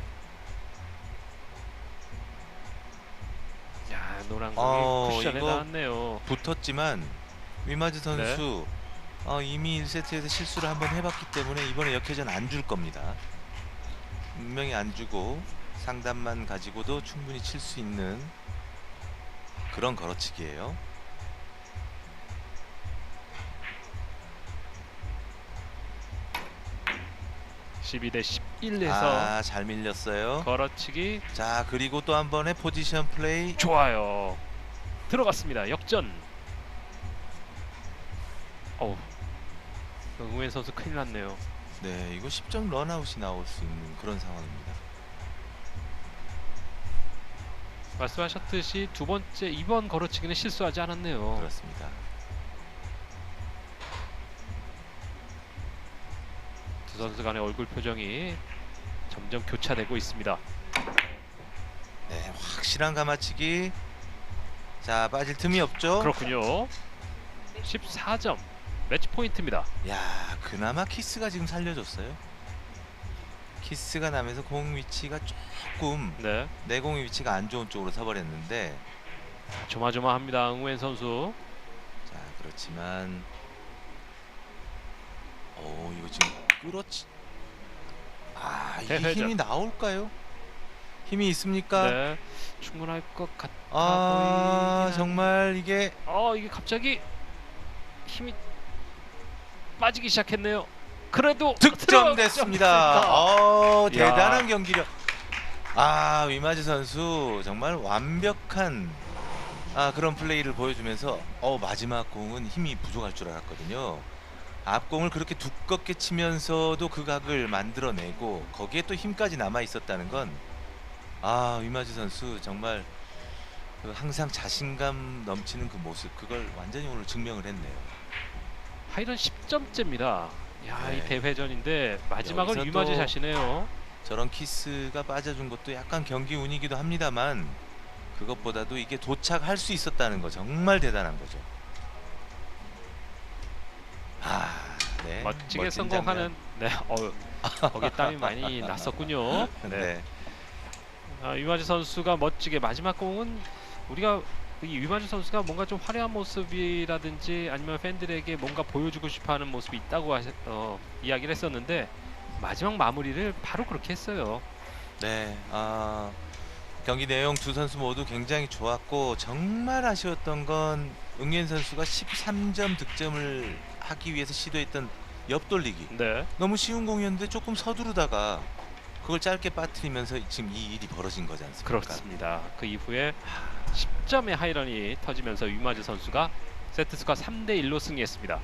야, 노란 공이 쿠션에 이거 닿았네요. 붙었지만 위마즈 선수 이미 1세트에서 실수를 한번 해봤기 때문에 이번에 역회전 안 줄 겁니다. 분명히 안 주고 상단만 가지고도 충분히 칠 수 있는 그런 걸어치기예요. 12대 11에서 잘 밀렸어요. 걸어치기 자, 그리고 또 한 번의 포지션 플레이. 좋아요. 들어갔습니다. 역전. 응우엔 선수 큰일 났네요. 네, 이거 10점 런아웃이 나올 수 있는 그런 상황입니다. 말씀하셨듯이 두 번째 이번 걸어치기는 실수하지 않았네요. 그렇습니다. 두 선수 간의 얼굴 표정이 점점 교차되고 있습니다. 네, 확실한 가마치기. 자, 빠질 틈이 없죠. 그렇군요. 14점 매치 포인트입니다. 야, 그나마 키스가 지금 살려줬어요. 키스가 나면서 공 위치가 조금 네, 내공의 위치가 안 좋은 쪽으로 서버렸는데 조마조마합니다. 응우엔 선수. 자, 그렇지만 이거 지금 그렇지. 이게 대회전. 힘이 나올까요? 힘이 있습니까? 네, 충분할 것 같아 보이긴 정말 이게 이게 갑자기 힘이 빠지기 시작했네요. 그래도 득점됐습니다. 들어갔습니다. 대단한 경기력. 위마즈 선수 정말 완벽한 그런 플레이를 보여주면서 마지막 공은 힘이 부족할 줄 알았거든요. 앞공을 그렇게 두껍게 치면서도 그 각을 만들어내고 거기에 또 힘까지 남아 있었다는 건 위마즈 선수 정말 항상 자신감 넘치는 그 모습, 그걸 완전히 오늘 증명을 했네요. 하이런 10점째입니다. 이 네. 대회전인데 마지막은 여기서 위마즈 또 샷이네요. 저런 키스가 빠져준 것도 약간 경기 운이기도 합니다만 그것보다도 이게 도착할 수 있었다는 거 정말 대단한 거죠. 네, 멋지게 멋진 성공하는. 네, 거기 땀이 많이 났었군요. 장면. 네. 위마즈 선수가 멋지게 마지막 공은 우리가 이 위마즈 선수가 뭔가 좀 화려한 모습이라든지 아니면 팬들에게 뭔가 보여주고 싶어하는 모습이 있다고 이야기를 했었는데 마지막 마무리를 바로 그렇게 했어요. 네, 경기 내용 두 선수 모두 굉장히 좋았고 정말 아쉬웠던 건 응yen 선수가 13점 득점을 하기 위해서 시도했던 옆돌리기. 네. 너무 쉬운 공이었는데 조금 서두르다가 그걸 짧게 빠뜨리면서 지금 이 일이 벌어진 거지 않습니까? 그렇습니다. 그 이후에 10점의 하이런이 터지면서 위마즈 선수가 세트스코어 3대 1로 승리했습니다.